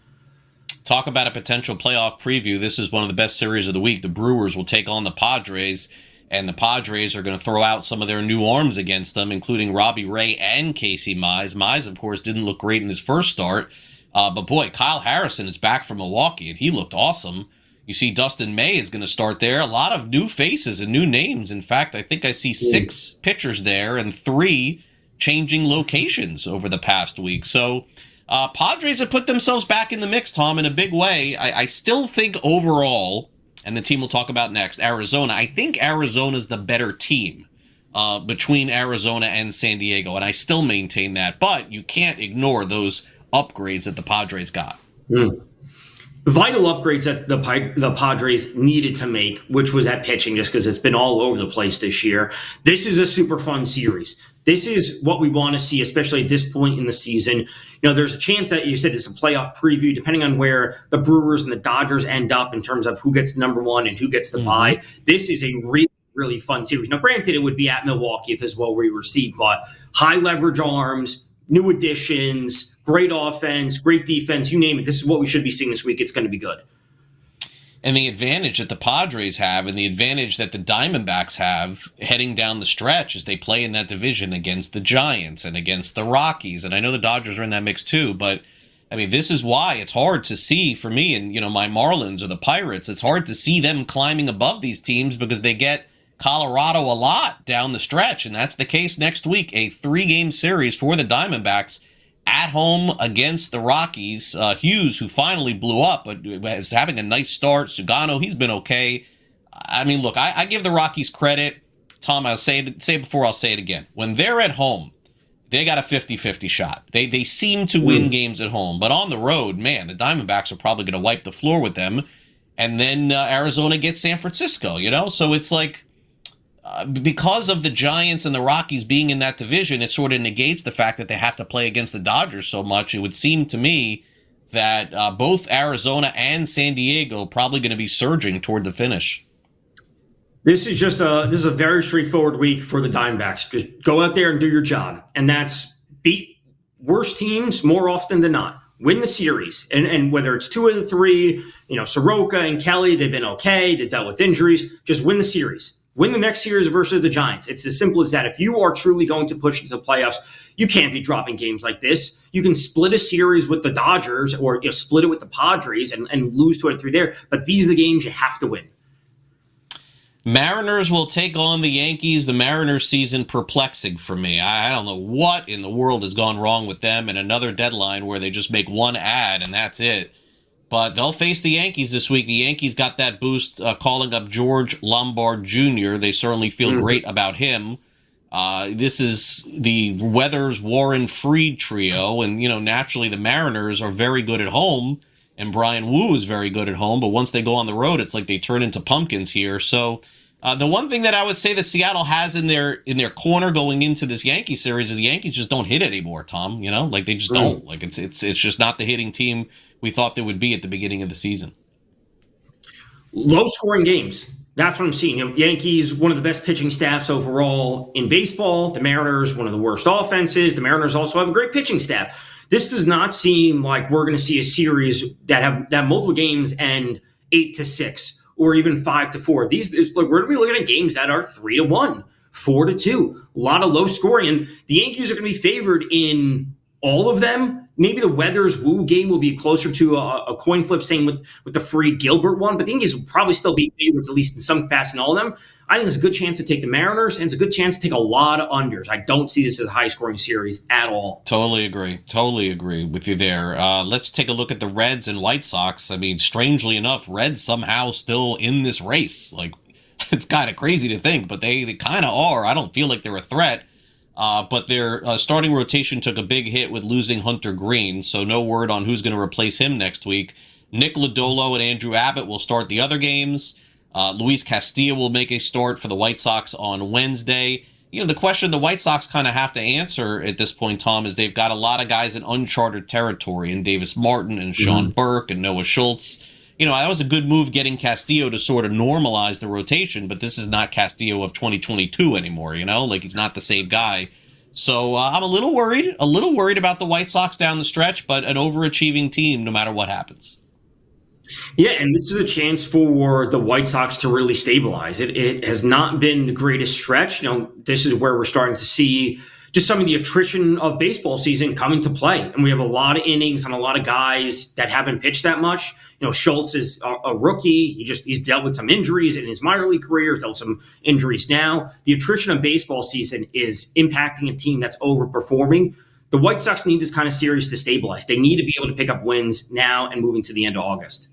Talk about a potential playoff preview. This is one of the best series of the week. The Brewers will take on the Padres, and the Padres are going to throw out some of their new arms against them, including Robbie Ray and Casey Mize. Mize, of course, didn't look great in his first start, but boy, Kyle Harrison is back from Milwaukee, and he looked awesome. You see Dustin May is going to start there. A lot of new faces and new names. In fact, I think I see 6 pitchers there and 3 changing locations over the past week. So Padres have put themselves back in the mix, Tom, in a big way. I still think overall, and the team we'll talk about next, Arizona, I think Arizona's the better team between Arizona and San Diego, and I still maintain that. But you can't ignore those upgrades that the Padres got. Vital upgrades that the Padres needed to make, which was at pitching, just because it's been all over the place this year. This is a super fun series. This is what we want to see, especially at this point in the season. There's a chance that you said it's a playoff preview, depending on where the Brewers and the Dodgers end up in terms of who gets the number 1 and who gets the bye. This is a really, really fun series. Now, granted, it would be at Milwaukee if this is what we receive, but high leverage arms, new additions, great offense, great defense, you name it. This is what we should be seeing this week. It's going to be good. And the advantage that the Padres have and the advantage that the Diamondbacks have heading down the stretch as they play in that division against the Giants and against the Rockies. And I know the Dodgers are in that mix too, but I mean, this is why it's hard to see for me and, my Marlins or the Pirates. It's hard to see them climbing above these teams because they get Colorado a lot down the stretch. And that's the case next week, a 3-game series for the Diamondbacks at home against the Rockies. Hughes, who finally blew up, but is having a nice start. Sugano, he's been okay. I mean, look, I give the Rockies credit. Tom, I'll say it before, I'll say it again. When they're at home, they got a 50-50 shot. They seem to win games at home, but on the road, man, the Diamondbacks are probably going to wipe the floor with them. And then Arizona gets San Francisco, So it's like, because of the Giants and the Rockies being in that division, it sort of negates the fact that they have to play against the Dodgers so much. It would seem to me that both Arizona and San Diego probably going to be surging toward the finish. This is a very straightforward week for the Diamondbacks. Just go out there and do your job, and that's beat worse teams more often than not. Win the series, and whether it's 2 of the 3, Soroka and Kelly, they've been okay. They dealt with injuries. Just win the series. Win the next series versus the Giants. It's as simple as that. If you are truly going to push into the playoffs, you can't be dropping games like this. You can split a series with the Dodgers or split it with the Padres and lose 2 out of 3 there. But these are the games you have to win. Mariners will take on the Yankees. The Mariners season perplexing for me. I don't know what in the world has gone wrong with them, and another deadline where they just make one ad and that's it. But they'll face the Yankees this week. The Yankees got that boost calling up George Lombard Jr. They certainly feel great about him. This is the Weathers, Warren, Fried trio. And, naturally the Mariners are very good at home. And Brian Wu is very good at home. But once they go on the road, it's like they turn into pumpkins here. So the one thing that I would say that Seattle has in their corner going into this Yankee series is the Yankees just don't hit anymore, Tom. Like they just don't. Like it's just not the hitting team we thought they would be at the beginning of the season. Low-scoring games. That's what I'm seeing. Yankees, one of the best pitching staffs overall in baseball. The Mariners, one of the worst offenses. The Mariners also have a great pitching staff. This does not seem like we're going to see a series that have multiple games end 8-6 or even 5-4. We're going to be looking at games that are 3-1, 4-2. A lot of low scoring, and the Yankees are going to be favored in all of them. Maybe the Weathers Wu game will be closer to a coin flip, same with the Fried Gilbert one, but the Yankees will probably still be favorites, at least in some capacity in all of them. I think there's a good chance to take the Mariners, and it's a good chance to take a lot of unders. I don't see this as a high-scoring series at all. Totally agree with you there. Let's take a look at the Reds and White Sox. I mean, strangely enough, Reds somehow still in this race. Like, it's kind of crazy to think, but they kind of are. I don't feel like they're a threat. But their starting rotation took a big hit with losing Hunter Green, so no word on who's going to replace him next week. Nick Lodolo and Andrew Abbott will start the other games. Luis Castillo will make a start for the White Sox on Wednesday. The question the White Sox kind of have to answer at this point, Tom, is they've got a lot of guys in uncharted territory, and Davis Martin and Sean Burke and Noah Schultz. That was a good move getting Castillo to sort of normalize the rotation, but this is not Castillo of 2022 anymore, like he's not the same guy. So I'm a little worried about the White Sox down the stretch, but an overachieving team no matter what happens. Yeah, and this is a chance for the White Sox to really stabilize. It has not been the greatest stretch. This is where we're starting to see just some of the attrition of baseball season coming to play. And we have a lot of innings on a lot of guys that haven't pitched that much. Schultz is a rookie. He's dealt with some injuries in his minor league career. He's dealt with some injuries now. The attrition of baseball season is impacting a team that's overperforming. The White Sox need this kind of series to stabilize. They need to be able to pick up wins now and moving to the end of August.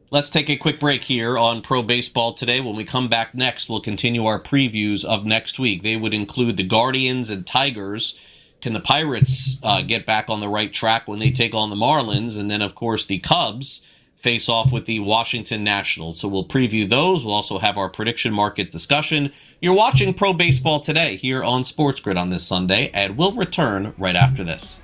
Let's take a quick break here on Pro Baseball Today. When we come back next, we'll continue our previews of next week. They would include the Guardians and Tigers. Can the Pirates get back on the right track when they take on the Marlins? And then, of course, the Cubs face off with the Washington Nationals. So we'll preview those. We'll also have our prediction market discussion. You're watching Pro Baseball Today here on SportsGrid on this Sunday, and we'll return right after this.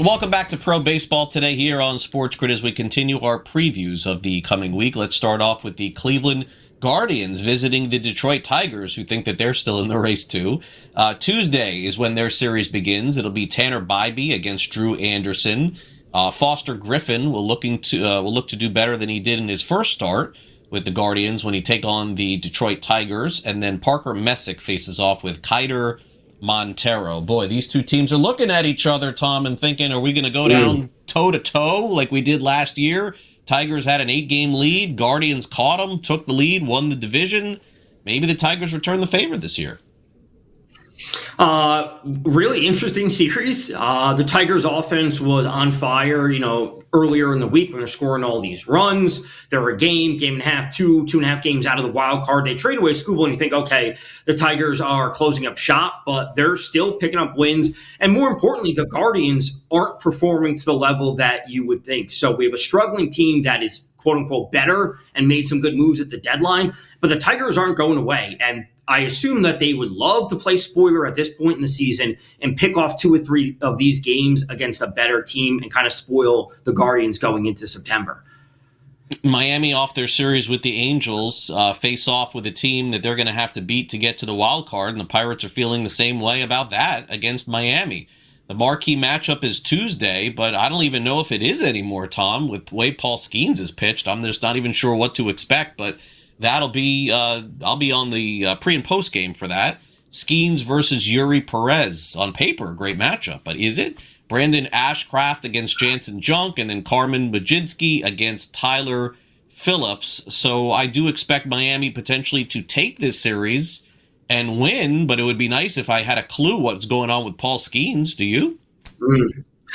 Welcome back to Pro Baseball Today here on SportsGrid as we continue our previews of the coming week. Let's start off with the Cleveland Guardians visiting the Detroit Tigers, who think that they're still in the race too. Tuesday is when their series begins. It'll be Tanner Bybee against Drew Anderson. Foster Griffin will look to do better than he did in his first start with the Guardians when he take on the Detroit Tigers. And then Parker Messick faces off with Kiter Montero. Boy, these two teams are looking at each other, Tom, and thinking, are we going to go down toe-to-toe like we did last year? Tigers had an 8-game lead. Guardians caught them, took the lead, won the division. Maybe the Tigers return the favor this year. Really interesting series. The Tigers' offense was on fire, earlier in the week when they're scoring all these runs. They're a game and a half, two and a half games out of the wild card. They trade away Skubal, and you think, okay, the Tigers are closing up shop, but they're still picking up wins. And more importantly, the Guardians aren't performing to the level that you would think. So we have a struggling team that is quote unquote better and made some good moves at the deadline, but the Tigers aren't going away. And I assume that they would love to play spoiler at this point in the season and pick off 2 or 3 of these games against a better team and kind of spoil the Guardians going into September. Miami, off their series with the Angels, face off with a team that they're going to have to beat to get to the wild card, and the Pirates are feeling the same way about that against Miami. The marquee matchup is Tuesday, but I don't even know if it is anymore, Tom. With the way Paul Skeens is pitched, I'm just not even sure what to expect, but that'll be, I'll be on the pre and post game for that. Skeens versus Yuri Perez. On paper, great matchup, but is it? Brandon Ashcraft against Jansen Junk, and then Carmen Majinski against Tyler Phillips. So I do expect Miami potentially to take this series and win, but it would be nice if I had a clue what's going on with Paul Skeens. Do you?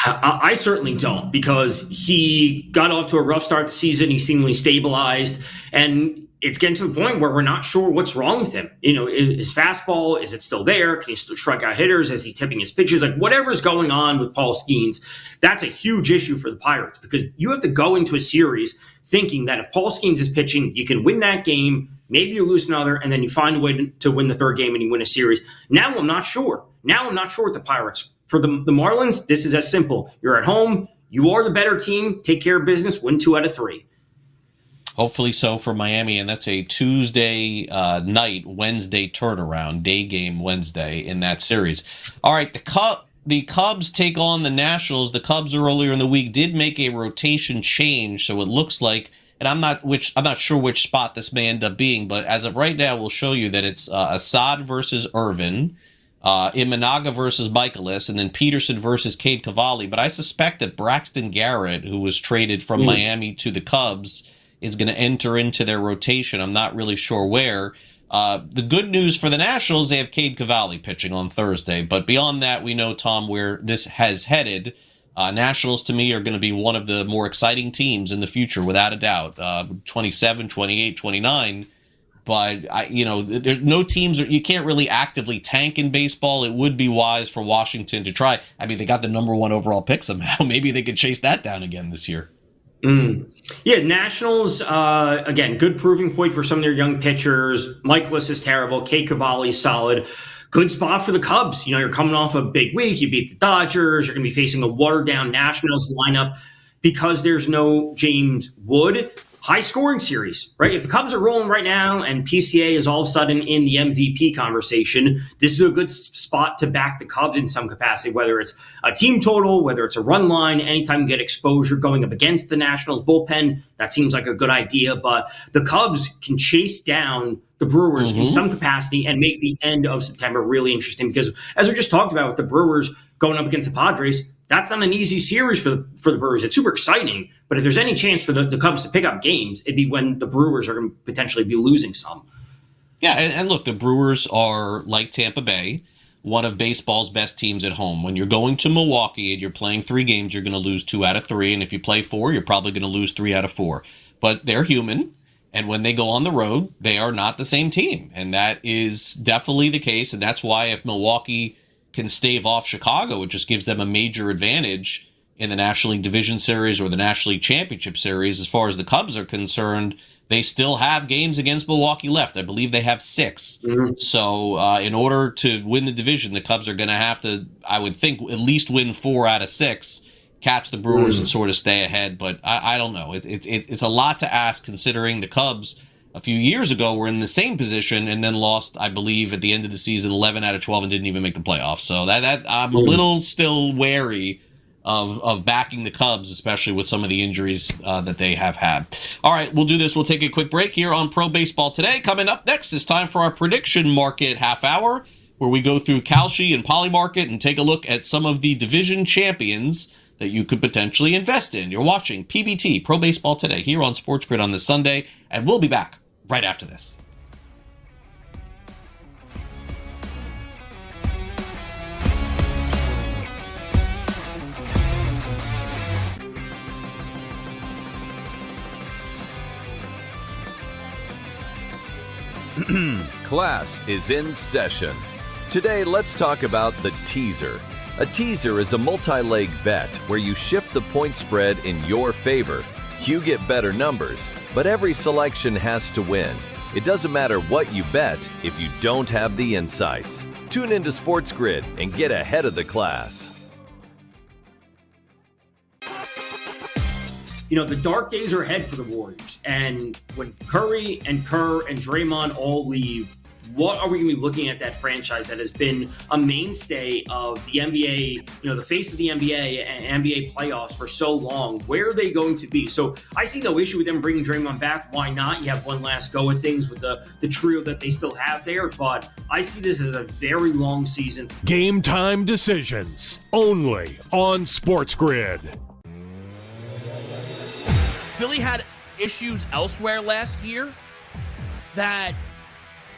I certainly don't, because he got off to a rough start to the season. He seemingly stabilized, and it's getting to the point where we're not sure what's wrong with him. His fastball, is it still there? Can he still strike out hitters? Is he tipping his pitches? Like, whatever's going on with Paul Skeens, that's a huge issue for the Pirates, because you have to go into a series thinking that if Paul Skeens is pitching, you can win that game, maybe you lose another, and then you find a way to win the third game and you win a series. Now I'm not sure. With the Pirates. For the Marlins, this is as simple. You're at home. You are the better team. Take care of business. Win 2 out of 3. Hopefully so for Miami, and that's a Tuesday night, Wednesday turnaround, day game Wednesday in that series. All right, the Cubs take on the Nationals. The Cubs earlier in the week did make a rotation change, so it looks like, and I'm not sure which spot this may end up being, but as of right now, we'll show you that it's Assad versus Irvin, Imanaga versus Michaelis, and then Peterson versus Cade Cavalli. But I suspect that Braxton Garrett, who was traded from Miami to the Cubs, is going to enter into their rotation. I'm not really sure where. The good news for the Nationals, they have Cade Cavalli pitching on Thursday. But beyond that, we know, Tom, where this has headed. Nationals, to me, are going to be one of the more exciting teams in the future, without a doubt. 27, 28, 29. But, there's no teams, you can't really actively tank in baseball. It would be wise for Washington to try. I mean, they got the number 1 overall pick somehow. Maybe they could chase that down again this year. Yeah, Nationals, again, good proving point for some of their young pitchers. Michaelis is terrible. Cade Cavalli is solid. Good spot for the Cubs. You're coming off a big week. You beat the Dodgers. You're going to be facing a watered-down Nationals lineup because there's no James Wood. High-scoring series, right? If the Cubs are rolling right now and PCA is all of a sudden in the MVP conversation, this is a good spot to back the Cubs in some capacity, whether it's a team total, whether it's a run line, anytime you get exposure going up against the Nationals bullpen, that seems like a good idea. But the Cubs can chase down the Brewers in some capacity and make the end of September really interesting, because as we just talked about with the Brewers going up against the Padres, that's not an easy series for the Brewers. It's super exciting, but if there's any chance for the Cubs to pick up games, it'd be when the Brewers are going to potentially be losing some. Yeah, and look, the Brewers are, like Tampa Bay, one of baseball's best teams at home. When you're going to Milwaukee and you're playing 3 games, you're going to lose 2 out of 3, and if you play 4, you're probably going to lose 3 out of 4. But they're human, and when they go on the road, they are not the same team, and that is definitely the case, and that's why if Milwaukee can stave off Chicago, it just gives them a major advantage in the National League Division Series or the National League Championship Series. As far as the Cubs are concerned, they still have games against Milwaukee left. I believe they have 6. So in order to win the division, the Cubs are going to have to, I would think, at least win 4 out of 6 catch the Brewers and sort of stay ahead. But I don't know. It's a lot to ask, considering the Cubs a few years ago were in the same position and then lost, I believe, at the end of the season 11 out of 12 and didn't even make the playoffs. So that I'm a little still wary of backing the Cubs, especially with some of the injuries that they have had. All right, we'll do this. We'll take a quick break here on Pro Baseball Today. Coming up next, it's time for our prediction market half hour, where we go through Kalshi and Polymarket and take a look at some of the division champions that you could potentially invest in. You're watching PBT, Pro Baseball Today, here on SportsGrid on this Sunday, and we'll be back right after this. Class is in session. Today, let's talk about the teaser. A teaser is a multi-leg bet where you shift the point spread in your favor. You get better numbers, but every selection has to win. It doesn't matter what you bet if you don't have the insights. Tune into SportsGrid and get ahead of the class. You know, the dark days are ahead for the Warriors. And when Curry and Kerr and Draymond all leave, what are we going to be looking at that franchise that has been a mainstay of the NBA, you know, the face of the NBA and NBA playoffs for so long? Where are they going to be? So I see no issue with them bringing Draymond back. Why not? You have one last go at things with the trio that they still have there. But I see this as a very long season. Game time decisions only on SportsGrid. Philly had issues elsewhere last year that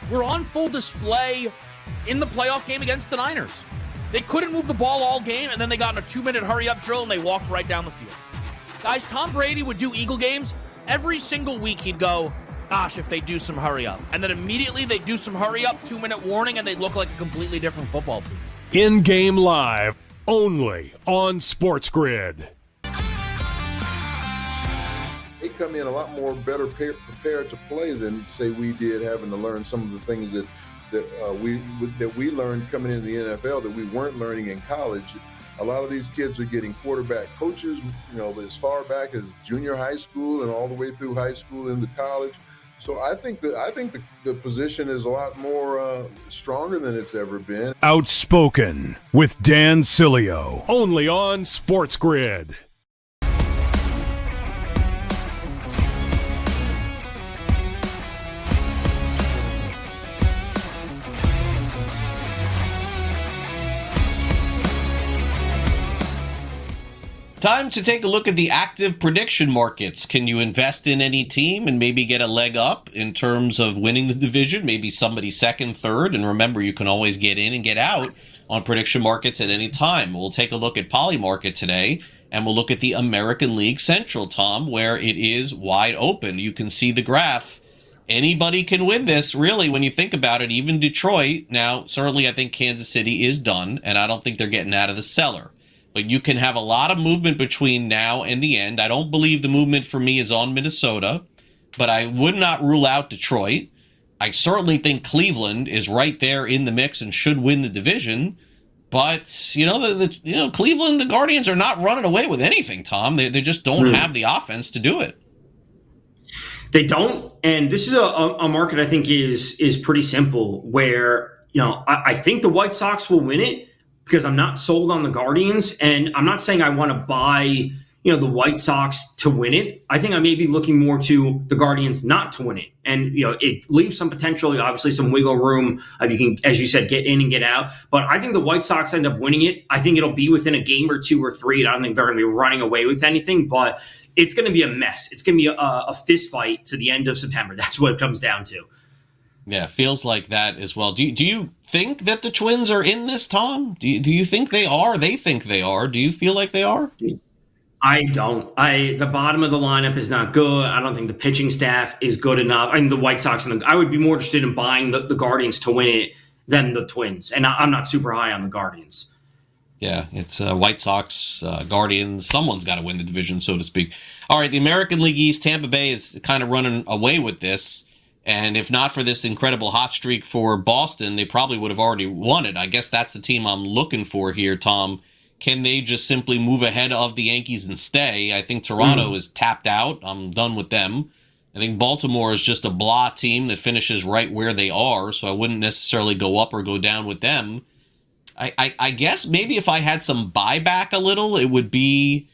were on full display in the playoff game against the Niners. They couldn't move the ball all game, and then they got in a 2-minute hurry-up drill, and they walked right down the field. Guys, Tom Brady would do Eagle games. Every single week he'd go, gosh, if they do some hurry-up. And then immediately they'd do some hurry-up, 2-minute warning, and they'd look like a completely different football team. In-game live, only on SportsGrid. They come in a lot more better prepared to play than, say, we did, having to learn some of the things that we learned coming into the NFL that we weren't learning in college. A lot of these kids are getting quarterback coaches, you know, as far back as junior high school and all the way through high school into college. So I think the position is a lot more stronger than it's ever been. Outspoken with Dan Cilio, only on SportsGrid. Time to take a look at the active prediction markets. Can you invest in any team and maybe get a leg up in terms of winning the division? Maybe somebody second, third. And remember, you can always get in and get out on prediction markets at any time. We'll take a look at Polymarket today, and we'll look at the American League Central, Tom, where it is wide open. You can see the graph. Anybody can win this, really, when you think about it, even Detroit. Now, certainly I think Kansas City is done, and I don't think they're getting out of the cellar. But you can have a lot of movement between now and the end. I don't believe the movement for me is on Minnesota, but I would not rule out Detroit. I certainly think Cleveland is right there in the mix and should win the division. But, you know, Cleveland, the Guardians are not running away with anything, Tom. They just don't have the offense to do it. They don't. And this is a market I think is pretty simple where, you know, I think the White Sox will win it, because I'm not sold on the Guardians, and I'm not saying I want to buy, you know, the White Sox to win it. I think I may be looking more to the Guardians not to win it. And, you know, it leaves some potential, obviously some wiggle room. You can, as you said, get in and get out. But I think the White Sox end up winning it. I think it'll be within a game or two or three. I don't think they're going to be running away with anything, but it's going to be a mess. It's going to be a fist fight to the end of September. That's what it comes down to. Yeah, feels like that as well. Do you think that the Twins are in this, Tom? Do you think they are? They think they are. Do you feel like they are? I don't. The bottom of the lineup is not good. I don't think the pitching staff is good enough. I mean, the White Sox, I would be more interested in buying the Guardians to win it than the Twins. And I'm not super high on the Guardians. Yeah, it's White Sox, Guardians. Someone's got to win the division, so to speak. All right, the American League East, Tampa Bay is kind of running away with this. And if not for this incredible hot streak for Boston, they probably would have already won it. I guess that's the team I'm looking for here, Tom, can they just simply move ahead of the Yankees and stay? I think Toronto is tapped out. I'm done with them. I think Baltimore is just a blah team that finishes right where they are, so I wouldn't necessarily go up or go down with them. I guess maybe if I had some buyback a little, it would be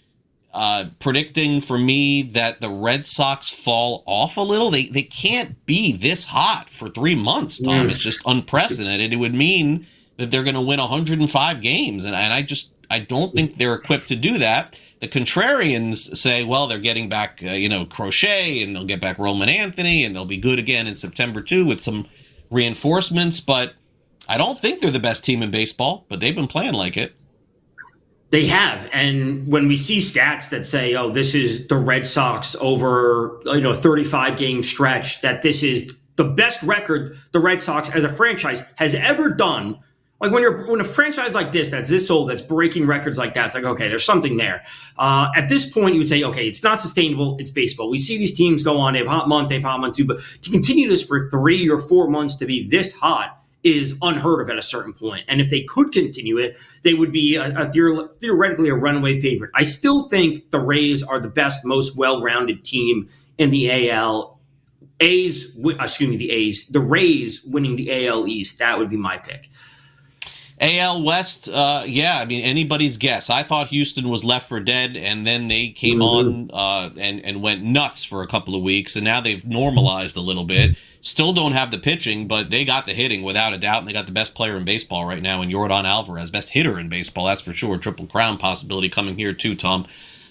predicting for me that the Red Sox fall off a little. They can't be this hot for 3 months, Tom. It's just unprecedented. It would mean that they're going to win 105 games, and I don't think they're equipped to do that. The contrarians say, well, they're getting back, Crochet, and they'll get back Roman Anthony, and they'll be good again in September too with some reinforcements. But I don't think they're the best team in baseball, but they've been playing like it. They have. And when we see stats that say, oh, this is the Red Sox over, 35-game stretch, that this is the best record the Red Sox as a franchise has ever done. Like when a franchise like that's this old, that's breaking records like that, it's like, okay, there's something there. At this point, you would say, okay, it's not sustainable. It's baseball. We see these teams go on, they have hot month too, but to continue this for 3 or 4 months to be this hot is unheard of at a certain point. And if they could continue it, they would be theoretically a runaway favorite. I still think the Rays are the best, most well-rounded team in the AL. The Rays winning the AL East, that would be my pick. AL West, anybody's guess. I thought Houston was left for dead, and then they came on and went nuts for a couple of weeks, and now they've normalized a little bit. Still don't have the pitching, but they got the hitting without a doubt, and they got the best player in baseball right now in Yordan Alvarez, best hitter in baseball, that's for sure. Triple Crown possibility coming here too, Tom.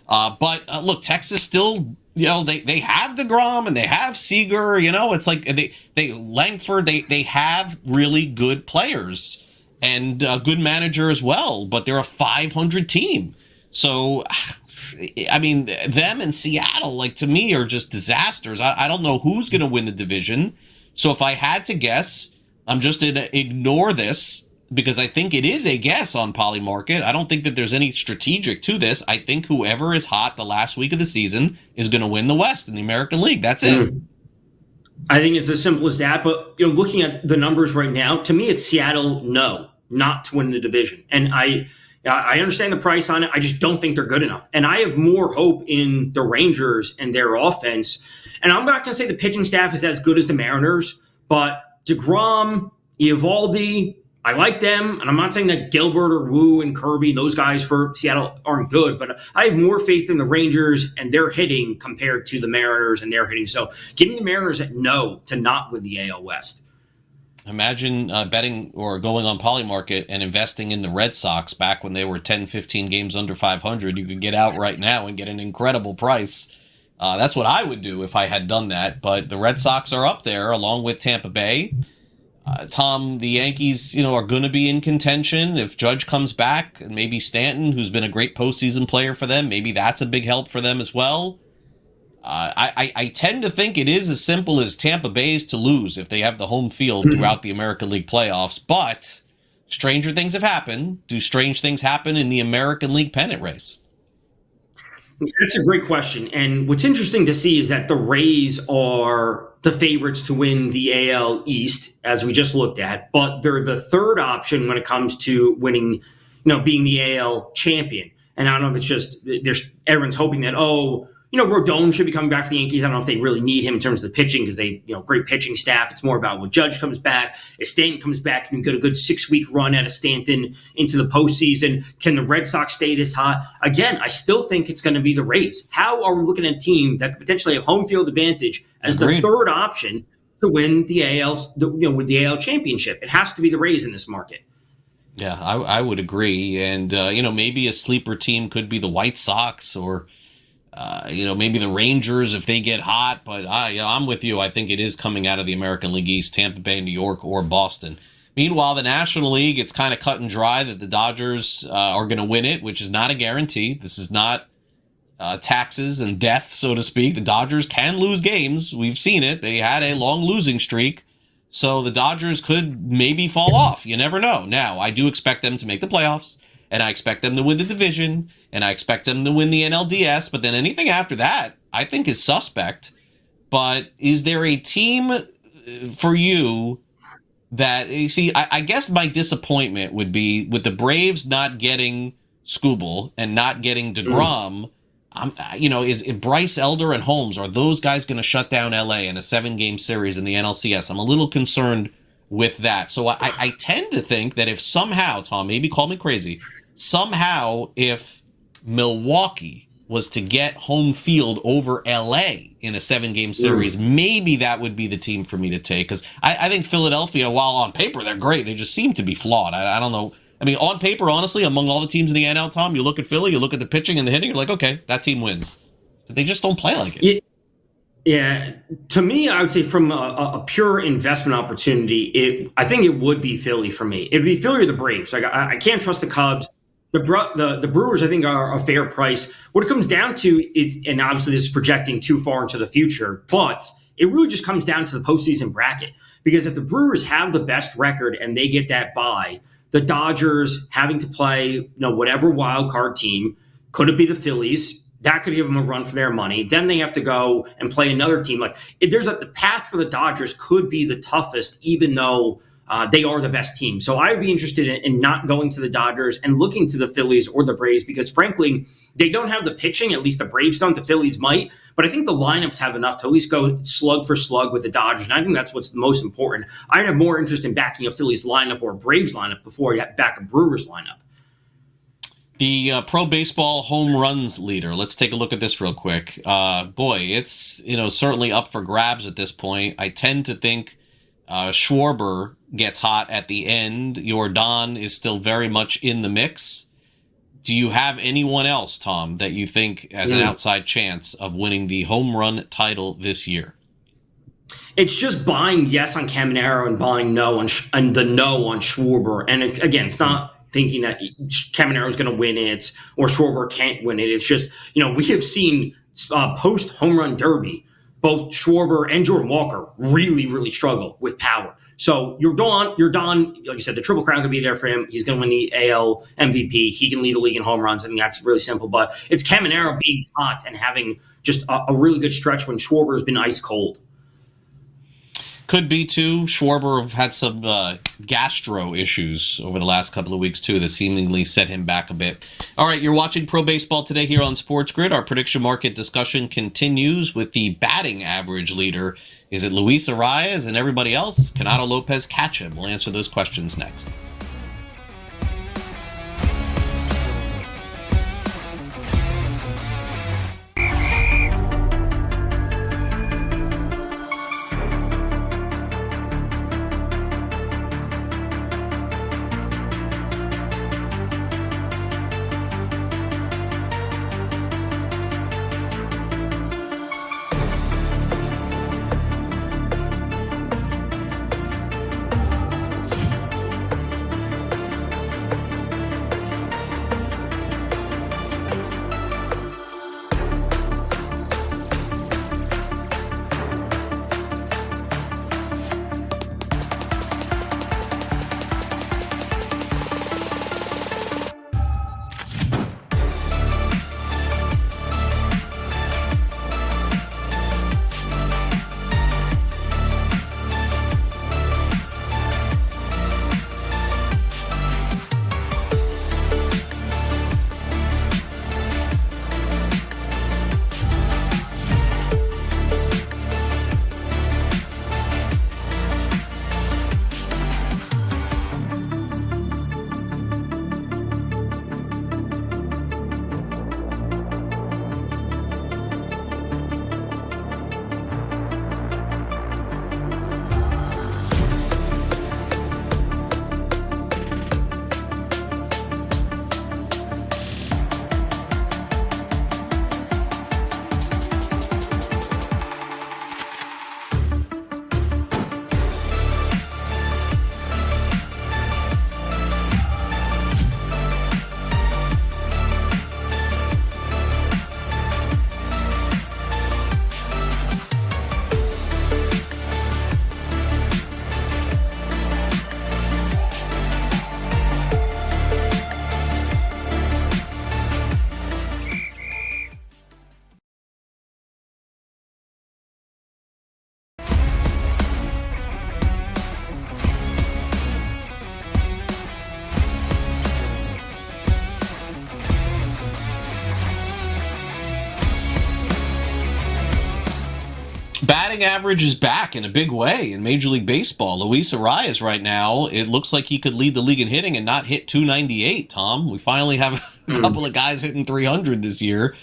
But look, Texas still, they have DeGrom and they have Seager. It's like they Langford. They have really good players. And a good manager as well, but they're a 500 team. So, I mean, them and Seattle, to me, are just disasters. I don't know who's going to win the division. So if I had to guess, I'm just going to ignore this because I think it is a guess on Polymarket. I don't think that there's any strategic to this. I think whoever is hot the last week of the season is going to win the West in the American League. That's it. I think it's as simple as that. But looking at the numbers right now, to me, it's Seattle not to win the division. And I understand the price on it. I just don't think they're good enough. And I have more hope in the Rangers and their offense. And I'm not going to say the pitching staff is as good as the Mariners, but DeGrom, Eovaldi, I like them. And I'm not saying that Gilbert or Wu and Kirby, those guys for Seattle aren't good, but I have more faith in the Rangers and their hitting compared to the Mariners and their hitting. So giving the Mariners at to not win the AL West. Imagine betting or going on Polymarket and investing in the Red Sox back when they were 10, 15 games under 500. You could get out right now and get an incredible price. That's what I would do if I had done that. But the Red Sox are up there along with Tampa Bay. Tom, the Yankees, are going to be in contention. If Judge comes back, and maybe Stanton, who's been a great postseason player for them, maybe that's a big help for them as well. I tend to think it is as simple as Tampa Bay's to lose if they have the home field throughout the American League playoffs. But stranger things have happened. Do strange things happen in the American League pennant race? That's a great question. And what's interesting to see is that the Rays are the favorites to win the AL East, as we just looked at, but they're the third option when it comes to winning, being the AL champion. And I don't know if it's just everyone's hoping that, Rodon should be coming back for the Yankees. I don't know if they really need him in terms of the pitching because they, great pitching staff. It's more about when Judge comes back. If Stanton comes back, you can get a good 6-week run out of Stanton into the postseason. Can the Red Sox stay this hot? Again, I still think it's going to be the Rays. How are we looking at a team that could potentially have home field advantage as the third option to win the AL, with the AL championship? It has to be the Rays in this market. Yeah, I would agree. And, maybe a sleeper team could be the White Sox or maybe the Rangers if they get hot, but I'm with you. I think it is coming out of the American League East, Tampa Bay, New York, or Boston. Meanwhile, the National League, it's kind of cut and dry that the Dodgers are going to win it, which is not a guarantee. This is not taxes and death, so to speak. The Dodgers can lose games. We've seen it. They had a long losing streak. So the Dodgers could maybe fall off. You never know. Now, I do expect them to make the playoffs, and I expect them to win the division, and I expect them to win the NLDS. But then anything after that, I think is suspect. But is there a team for you that, you see, I guess my disappointment would be with the Braves not getting Skubal and not getting DeGrom, is Bryce Elder and Holmes, are those guys going to shut down LA in a 7-game series in the NLCS? I'm a little concerned with that. So I tend to think that if somehow, Tom, maybe call me crazy, somehow if Milwaukee was to get home field over LA in a 7-game series, maybe that would be the team for me to take. Because I think Philadelphia, while on paper they're great, they just seem to be flawed. I don't know. I mean, on paper, honestly, among all the teams in the NL, Tom, you look at Philly, you look at the pitching and the hitting, you're like, okay, that team wins. They just don't play like it. Yeah. To me, I would say from a pure investment opportunity, I think it would be Philly for me. It would be Philly or the Braves. Like I can't trust the Cubs. The Brewers, I think, are a fair price. What it comes down to, and obviously this is projecting too far into the future, but it really just comes down to the postseason bracket. Because if the Brewers have the best record and they get that bye, the Dodgers having to play, whatever wild card team, could it be the Phillies? That could give them a run for their money. Then they have to go and play another team. Like the path for the Dodgers could be the toughest, even though they are the best team. So I would be interested in not going to the Dodgers and looking to the Phillies or the Braves because, frankly, they don't have the pitching. At least the Braves don't. The Phillies might. But I think the lineups have enough to at least go slug for slug with the Dodgers. And I think that's what's the most important. I'd have more interest in backing a Phillies lineup or a Braves lineup before I back a Brewers lineup. The pro baseball home runs leader. Let's take a look at this real quick. It's certainly up for grabs at this point. I tend to think Schwarber gets hot at the end. Jordan is still very much in the mix. Do you have anyone else, Tom, that you think has an outside chance of winning the home run title this year? It's just buying yes on Caminero and buying no on Schwarber. And again, it's not thinking that Caminero is going to win it or Schwarber can't win it. It's just, we have seen post home run derby, both Schwarber and Jordan Walker really, really struggle with power. So Jordan, like you said, the Triple Crown could be there for him. He's going to win the AL MVP. He can lead the league in home runs. I think that's really simple. But it's Caminero being hot and having just a really good stretch when Schwarber's been ice cold. Could be, too. Schwarber had some gastro issues over the last couple of weeks, too, that seemingly set him back a bit. All right, you're watching Pro Baseball today here on SportsGrid. Our prediction market discussion continues with the batting average leader. Is it Luis Arias and everybody else? Can Otto Lopez catch him? We'll answer those questions next. Batting average is back in a big way in Major League Baseball. Luis Arias right now, it looks like he could lead the league in hitting and not hit 298, Tom. We finally have a couple of guys hitting 300 this year.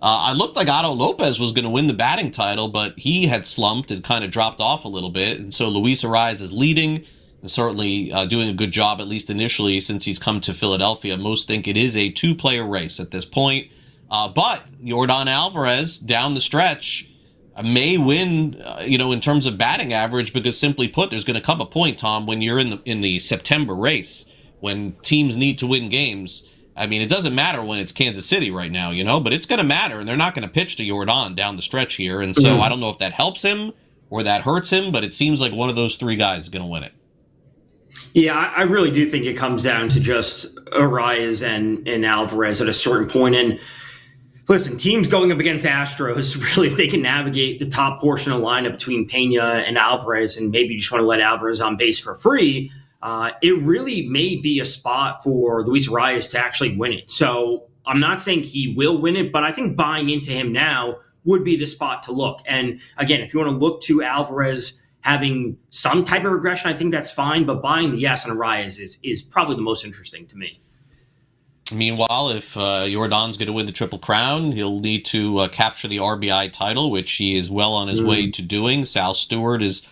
I looked like Otto Lopez was going to win the batting title, but he had slumped and kind of dropped off a little bit. And so Luis Arias is leading and certainly doing a good job, at least initially, since he's come to Philadelphia. Most think it is a two-player race at this point. But Yordan Alvarez down the stretch may win, in terms of batting average, because simply put, there's going to come a point, Tom, when you're in the September race, when teams need to win games. I mean, it doesn't matter when it's Kansas City right now, but it's going to matter, and they're not going to pitch to Yordan down the stretch here. And so I don't know if that helps him or that hurts him, but it seems like one of those three guys is going to win it. Yeah, I really do think it comes down to just Arias and Alvarez at a certain point. And listen, teams going up against Astros, really, if they can navigate the top portion of the lineup between Pena and Alvarez, and maybe you just want to let Alvarez on base for free, it really may be a spot for Luis Arias to actually win it. So I'm not saying he will win it, but I think buying into him now would be the spot to look. And again, if you want to look to Alvarez having some type of regression, I think that's fine. But buying the yes on Arias is probably the most interesting to me. Meanwhile, if Yordan's going to win the Triple Crown, he'll need to capture the RBI title, which he is well on his way to doing. Sal Stewart is,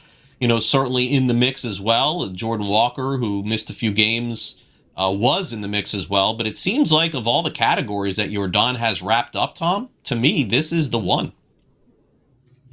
certainly in the mix as well. Jordan Walker, who missed a few games, was in the mix as well. But it seems like of all the categories that Yordan has wrapped up, Tom, to me, this is the one.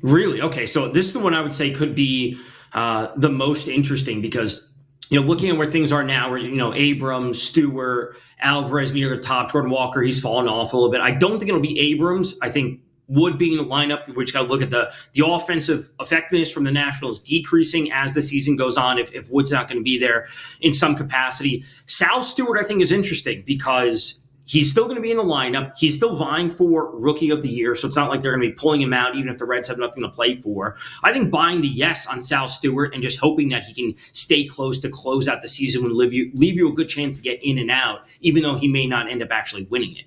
Really? Okay, so this is the one I would say could be the most interesting because, looking at where things are now, where, Abrams, Stewart, Alvarez near the top, Jordan Walker, he's fallen off a little bit. I don't think it'll be Abrams. I think Wood being in the lineup, we just got to look at the offensive effectiveness from the Nationals decreasing as the season goes on if Wood's not going to be there in some capacity. Sal Stewart, I think, is interesting because he's still going to be in the lineup. He's still vying for Rookie of the Year, so it's not like they're going to be pulling him out even if the Reds have nothing to play for. I think buying the yes on Sal Stewart and just hoping that he can stay close to close out the season would leave you a good chance to get in and out, even though he may not end up actually winning it.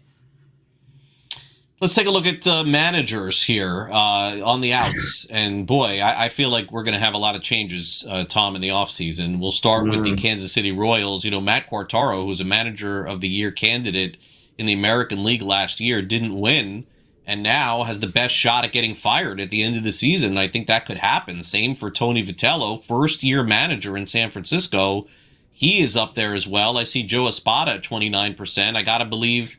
Let's take a look at managers here on the outs. And boy, I feel like we're going to have a lot of changes, Tom, in the offseason. We'll start with the Kansas City Royals. Matt Quartaro, who's a manager of the year candidate in the American League last year, didn't win and now has the best shot at getting fired at the end of the season. I think that could happen. Same for Tony Vitello, first-year manager in San Francisco. He is up there as well. I see Joe Espada at 29%. I got to believe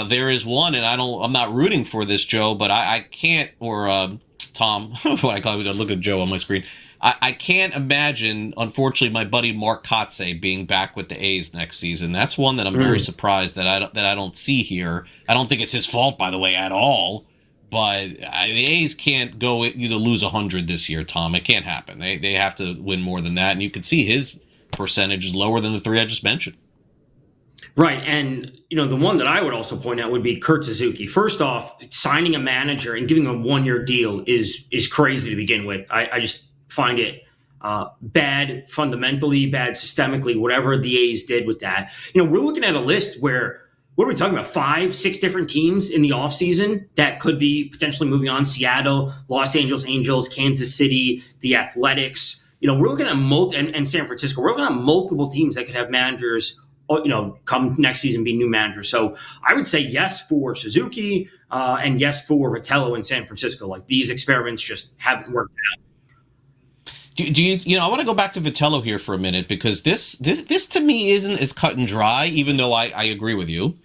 there is one, and I'm not rooting for this, Joe, but I can't, or Tom, what I call it, look at Joe on my screen. I can't imagine, unfortunately, my buddy Mark Kotze being back with the A's next season. That's one that I'm very surprised that I don't see here. I don't think it's his fault, by the way, at all. But the A's can't go lose 100 this year, Tom. It can't happen. They have to win more than that, and you can see his percentage is lower than the three I just mentioned. Right, and the one that I would also point out would be Kurt Suzuki. First off, signing a manager and giving him a one-year deal is crazy to begin with. I just find it bad fundamentally, bad systemically, whatever the A's did with that. We're looking at a list where, what are we talking about, 5-6 different teams in the offseason that could be potentially moving on. Seattle, Los Angeles Angels, Kansas City, the Athletics. We're looking at and San Francisco. We're looking at multiple teams that could have managers come next season be new managers. So I would say yes for Suzuki and yes for Vitello in San Francisco. Like, these experiments just haven't worked out. Do you I want to go back to Vitello here for a minute, because this to me isn't as cut and dry, even though I agree with you.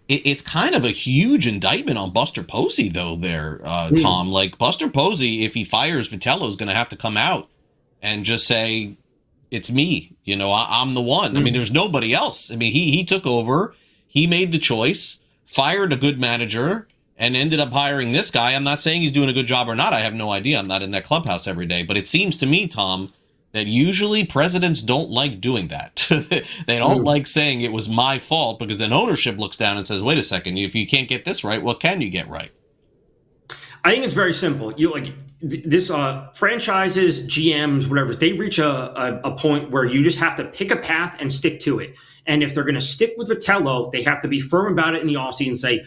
It's kind of a huge indictment on Buster Posey, though, there, Tom. Like, Buster Posey, if he fires Vitello, is going to have to come out and just say, it's me, I'm the one. I mean, there's nobody else. I mean, he took over, he made the choice, fired a good manager, and ended up hiring this guy. I'm not saying he's doing a good job or not. I have no idea. I'm not in that clubhouse every day. But it seems to me, Tom, that usually presidents don't like doing that. They don't like saying it was my fault, because then ownership looks down and says, wait a second, if you can't get this right, what can you get right? I think it's very simple. This franchises, GMs, whatever, they reach a point where you just have to pick a path and stick to it. And if they're going to stick with Vitello, they have to be firm about it in the offseason and say,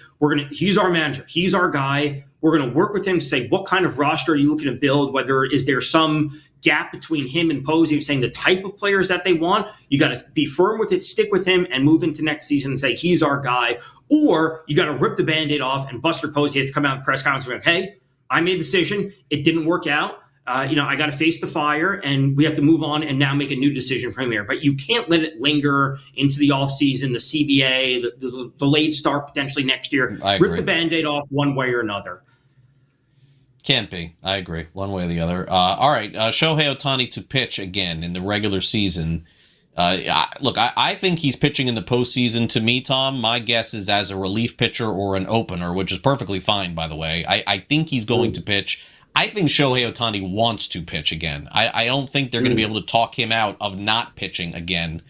he's our manager, he's our guy, We're going to work with him to say, what kind of roster are you looking to build? Whether is there some gap between him and Posey, saying the type of players that they want? You got to be firm with it, stick with him, and move into next season and say, he's our guy. Or you got to rip the Band-Aid off, and Buster Posey has to come out in press conference and be like, hey, I made a decision. It didn't work out. I got to face the fire, and we have to move on and now make a new decision from here. But you can't let it linger into the offseason, the CBA, the late start potentially next year. Rip the Band-Aid off one way or another. Can't be. I agree. One way or the other. All right. Shohei Ohtani to pitch again in the regular season. Look, I think he's pitching in the postseason. To me, Tom, my guess is as a relief pitcher or an opener, which is perfectly fine, by the way. I think he's going to pitch. I think Shohei Ohtani wants to pitch again. I don't think they're going to be able to talk him out of not pitching again.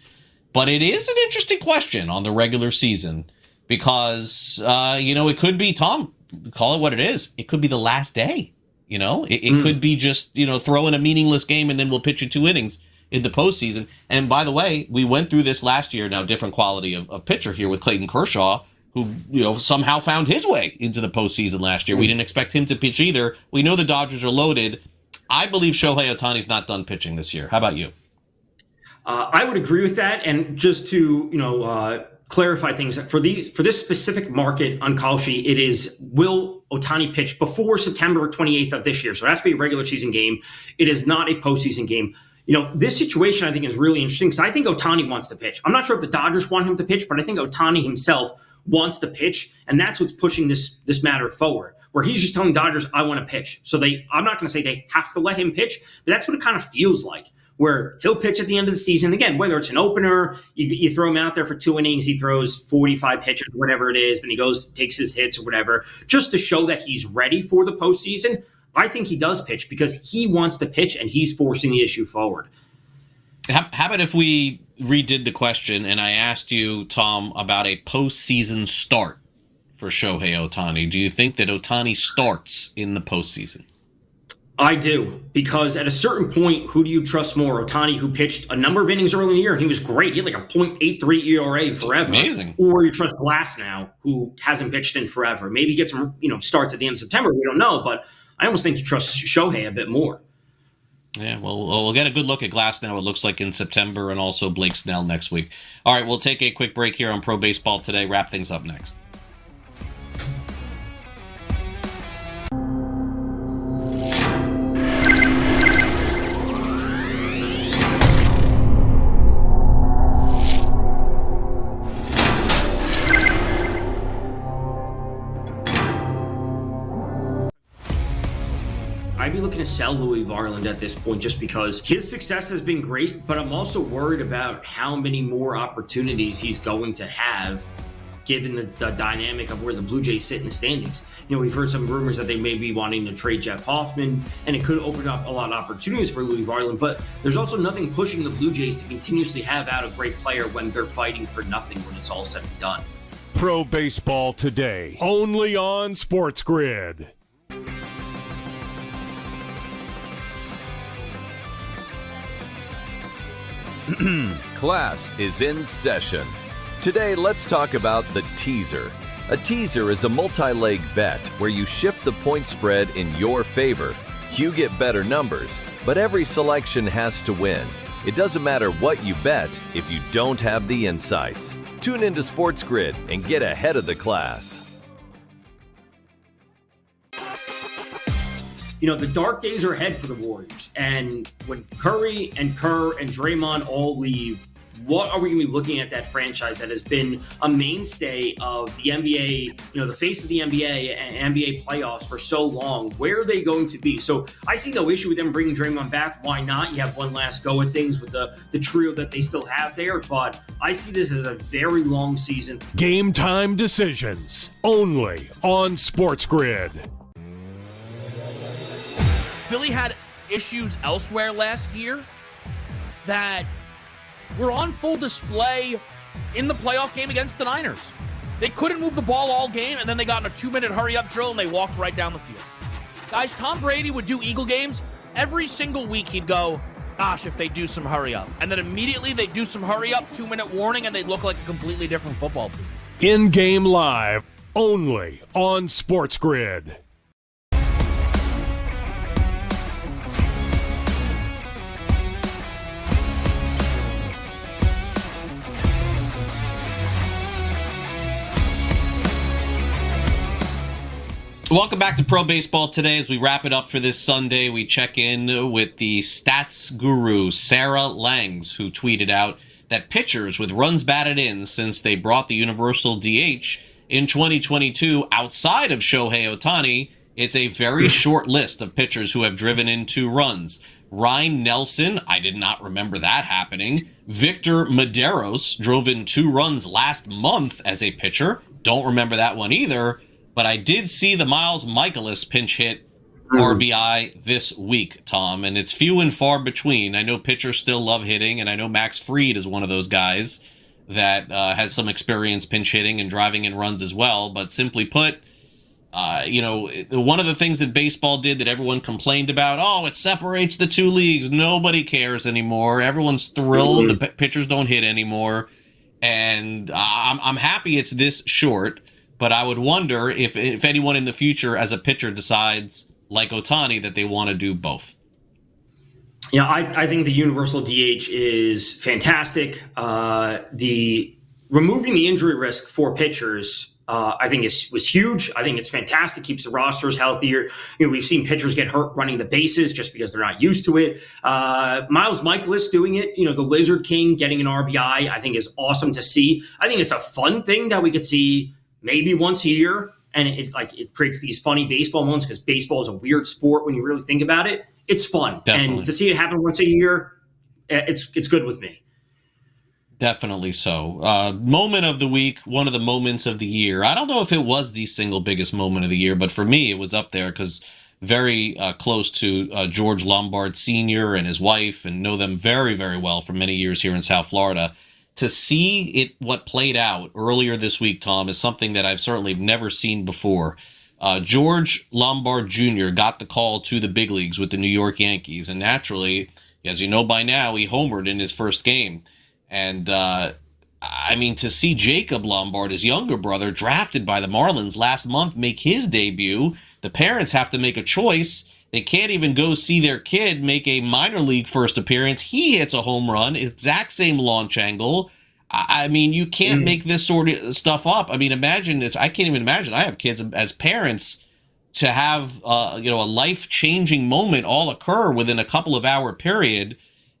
But it is an interesting question on the regular season because, it could be, Tom, call it what it is. It could be the last day. It could be just, throw in a meaningless game and then we'll pitch you 2 innings in the postseason. And by the way, we went through this last year, now different quality of pitcher here with Clayton Kershaw, who, somehow found his way into the postseason last year. We didn't expect him to pitch either. We know the Dodgers are loaded. I believe Shohei Ohtani's not done pitching this year. How about you? I would agree with that. And just to, clarify things for this specific market on Kalshi, it is, will Ohtani pitch before September 28th of this year? So it has to be a regular season game. It is not a postseason game. This situation I think is really interesting because I think Ohtani wants to pitch. I'm not sure if the Dodgers want him to pitch, but I think Ohtani himself wants to pitch, and that's what's pushing this matter forward, where he's just telling Dodgers, I want to pitch. So I'm not going to say they have to let him pitch, but that's what it kind of feels like, where he'll pitch at the end of the season. Again, whether it's an opener, you throw him out there for 2 innings, he throws 45 pitches, whatever it is, then he goes, takes his hits or whatever, just to show that he's ready for the postseason. I think he does pitch because he wants to pitch and he's forcing the issue forward. How about if we redid the question and I asked you, Tom, about a postseason start for Shohei Ohtani? Do you think that Ohtani starts in the postseason? I do, because at a certain point, who do you trust more? Ohtani, who pitched a number of innings early in the year, and he was great. He had like a .83 ERA forever. Amazing. Or you trust Glasnow, who hasn't pitched in forever. Maybe get some, starts at the end of September. We don't know, but I almost think you trust Shohei a bit more. Yeah, well, we'll get a good look at Glasnow, it looks like, in September, and also Blake Snell next week. All right, we'll take a quick break here on Pro Baseball Today. Wrap things up next. I'd be looking to sell Louis Varland at this point just because his success has been great, but I'm also worried about how many more opportunities he's going to have given the dynamic of where the Blue Jays sit in the standings. We've heard some rumors that they may be wanting to trade Jeff Hoffman, and it could open up a lot of opportunities for Louis Varland, but there's also nothing pushing the Blue Jays to continuously have out a great player when they're fighting for nothing when it's all said and done. Pro Baseball Today, only on SportsGrid. Class is in session. Today, let's talk about the teaser. A teaser is a multi-leg bet where you shift the point spread in your favor. You get better numbers, but every selection has to win. It doesn't matter what you bet if you don't have the insights. Tune into SportsGrid and get ahead of the class. The dark days are ahead for the Warriors. And when Curry and Kerr and Draymond all leave, what are we going to be looking at that franchise that has been a mainstay of the NBA, the face of the NBA and NBA playoffs for so long? Where are they going to be? So I see no issue with them bringing Draymond back. Why not? You have one last go at things with the trio that they still have there. But I see this as a very long season. Game time decisions, only on SportsGrid. Philly had issues elsewhere last year that were on full display in the playoff game against the Niners. They couldn't move the ball all game, and then they got in a 2-minute hurry-up drill, and they walked right down the field. Guys, Tom Brady would do Eagle games. Every single week he'd go, gosh, if they do some hurry-up. And then immediately they'd do some hurry-up, 2-minute warning, and they'd look like a completely different football team. In-game live, only on SportsGrid. Welcome back to Pro Baseball Today. As we wrap it up for this Sunday, we check in with the stats guru, Sarah Langs, who tweeted out that pitchers with runs batted in since they brought the universal DH in 2022 outside of Shohei Ohtani, it's a very short list of pitchers who have driven in 2 runs. Ryan Nelson, I did not remember that happening. Victor Medeiros drove in 2 runs last month as a pitcher. Don't remember that one either. But I did see the Miles Michaelis pinch hit RBI this week, Tom, and it's few and far between. I know pitchers still love hitting, and I know Max Fried is one of those guys that has some experience pinch hitting and driving in runs as well. But simply put, one of the things that baseball did that everyone complained about, it separates the 2 leagues. Nobody cares anymore. Everyone's thrilled. The pitchers don't hit anymore. And I'm happy it's this short. But I would wonder if anyone in the future as a pitcher decides, like Ohtani, that they want to do both. I think the universal DH is fantastic. The removing the injury risk for pitchers, I think was huge. I think it's fantastic. Keeps the rosters healthier. We've seen pitchers get hurt running the bases just because they're not used to it. Miles Michaelis doing it, the Lizard King getting an RBI, I think is awesome to see. I think it's a fun thing that we could see maybe once a year, and it's like it creates these funny baseball moments because baseball is a weird sport when you really think about it. It's fun, Definitely. And to see it happen once a year, it's good with me. Definitely so. Moment of the week, one of the moments of the year. I don't know if it was the single biggest moment of the year, but for me, it was up there because very close to George Lombard Sr. and his wife, and know them very, very well for many years here in South Florida. To see what played out earlier this week, Tom, is something that I've certainly never seen before. George Lombard Jr. got the call to the big leagues with the New York Yankees, and naturally, as you know by now, he homered in his first game. And, to see Jacob Lombard, his younger brother, drafted by the Marlins last month, make his debut, the parents have to make a choice. They can't even go see their kid make a minor league first appearance. He hits a home run, exact same launch angle. You can't make this sort of stuff up. Imagine this. I can't even imagine. I have kids as parents to have, a life-changing moment all occur within a couple of hour period.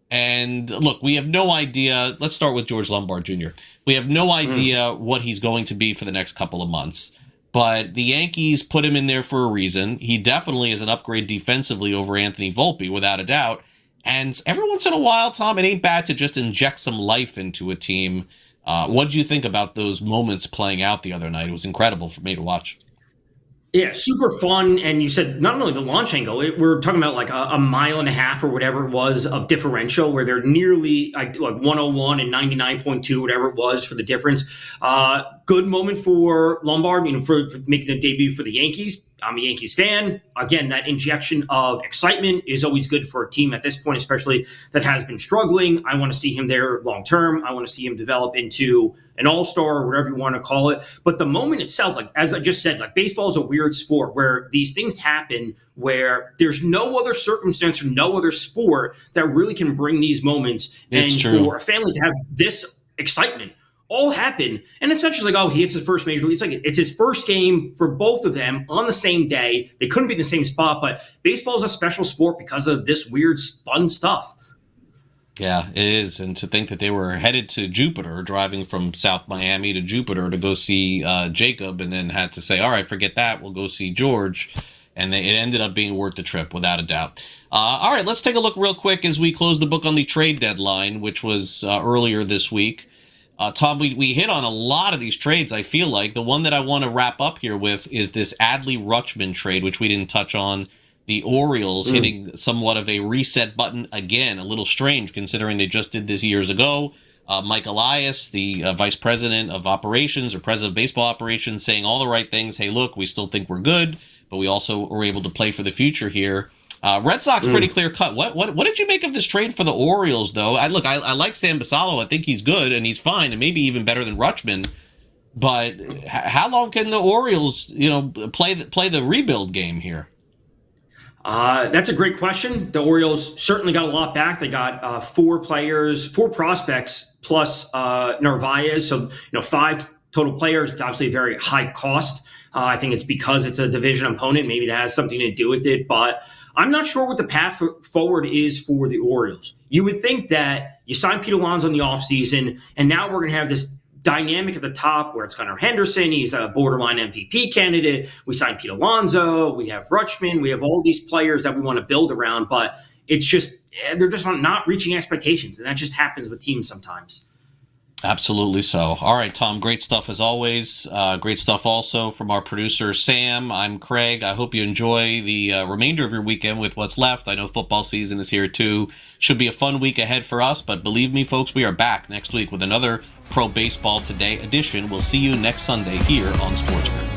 And look, we have no idea. Let's start with George Lombard Jr. We have no idea what he's going to be for the next couple of months. But the Yankees put him in there for a reason. He definitely is an upgrade defensively over Anthony Volpe, without a doubt. And every once in a while, Tom, it ain't bad to just inject some life into a team. What did you think about those moments playing out the other night? It was incredible for me to watch. Yeah, super fun. And you said not only the launch angle, we're talking about like a mile and a half or whatever it was of differential, where they're nearly like 101 and 99.2, whatever it was for the difference. Good moment for Lombard, for making the debut for the Yankees. I'm a Yankees fan. Again, that injection of excitement is always good for a team at this point, especially that has been struggling. I want to see him there long term. I want to see him develop into an all-star or whatever you want to call it. But the moment itself, like as I just said, like baseball is a weird sport where these things happen where there's no other circumstance or no other sport that really can bring these moments. It's and true. For a family to have this excitement all happen. And it's not just like, he hits his first major league. It's like it's his first game for both of them on the same day. They couldn't be in the same spot, but baseball is a special sport because of this weird fun stuff. Yeah, it is. And to think that they were headed to Jupiter, driving from South Miami to Jupiter to go see Jacob, and then had to say, all right, forget that. We'll go see George. And it ended up being worth the trip, without a doubt. All right, let's take a look real quick as we close the book on the trade deadline, which was earlier this week. Tom, we hit on a lot of these trades, I feel like. The one that I want to wrap up here with is this Adley-Rutschman trade, which we didn't touch on. The Orioles hitting somewhat of a reset button again. A little strange considering they just did this years ago. Mike Elias, the vice president of operations or president of baseball operations, saying all the right things. Hey, look, we still think we're good, but we also are able to play for the future here. Red Sox pretty clear cut. What did you make of this trade for the Orioles, though? I like Sam Basallo. I think he's good and he's fine and maybe even better than Rutschman. But how long can the Orioles, play the rebuild game here? That's a great question. The Orioles certainly got a lot back. They got 4 prospects plus Narvaez, so 5 total players. It's obviously a very high cost. I think it's because it's a division opponent. Maybe that has something to do with it. But I'm not sure what the path forward is for the Orioles. You would think that you sign Pete Alonso in the offseason, and now we're going to have this dynamic at the top where it's Gunnar Henderson. He's a borderline MVP candidate. We signed Pete Alonso. We have Rutschman. We have all these players that we want to build around. But it's just they're just not reaching expectations, and that just happens with teams sometimes. Absolutely so. All right, Tom, great stuff as always. Great stuff also from our producer, Sam. I'm Craig. I hope you enjoy the remainder of your weekend with what's left. I know football season is here too. Should be a fun week ahead for us, but believe me, folks, we are back next week with another Pro Baseball Today edition. We'll see you next Sunday here on SportsGrid.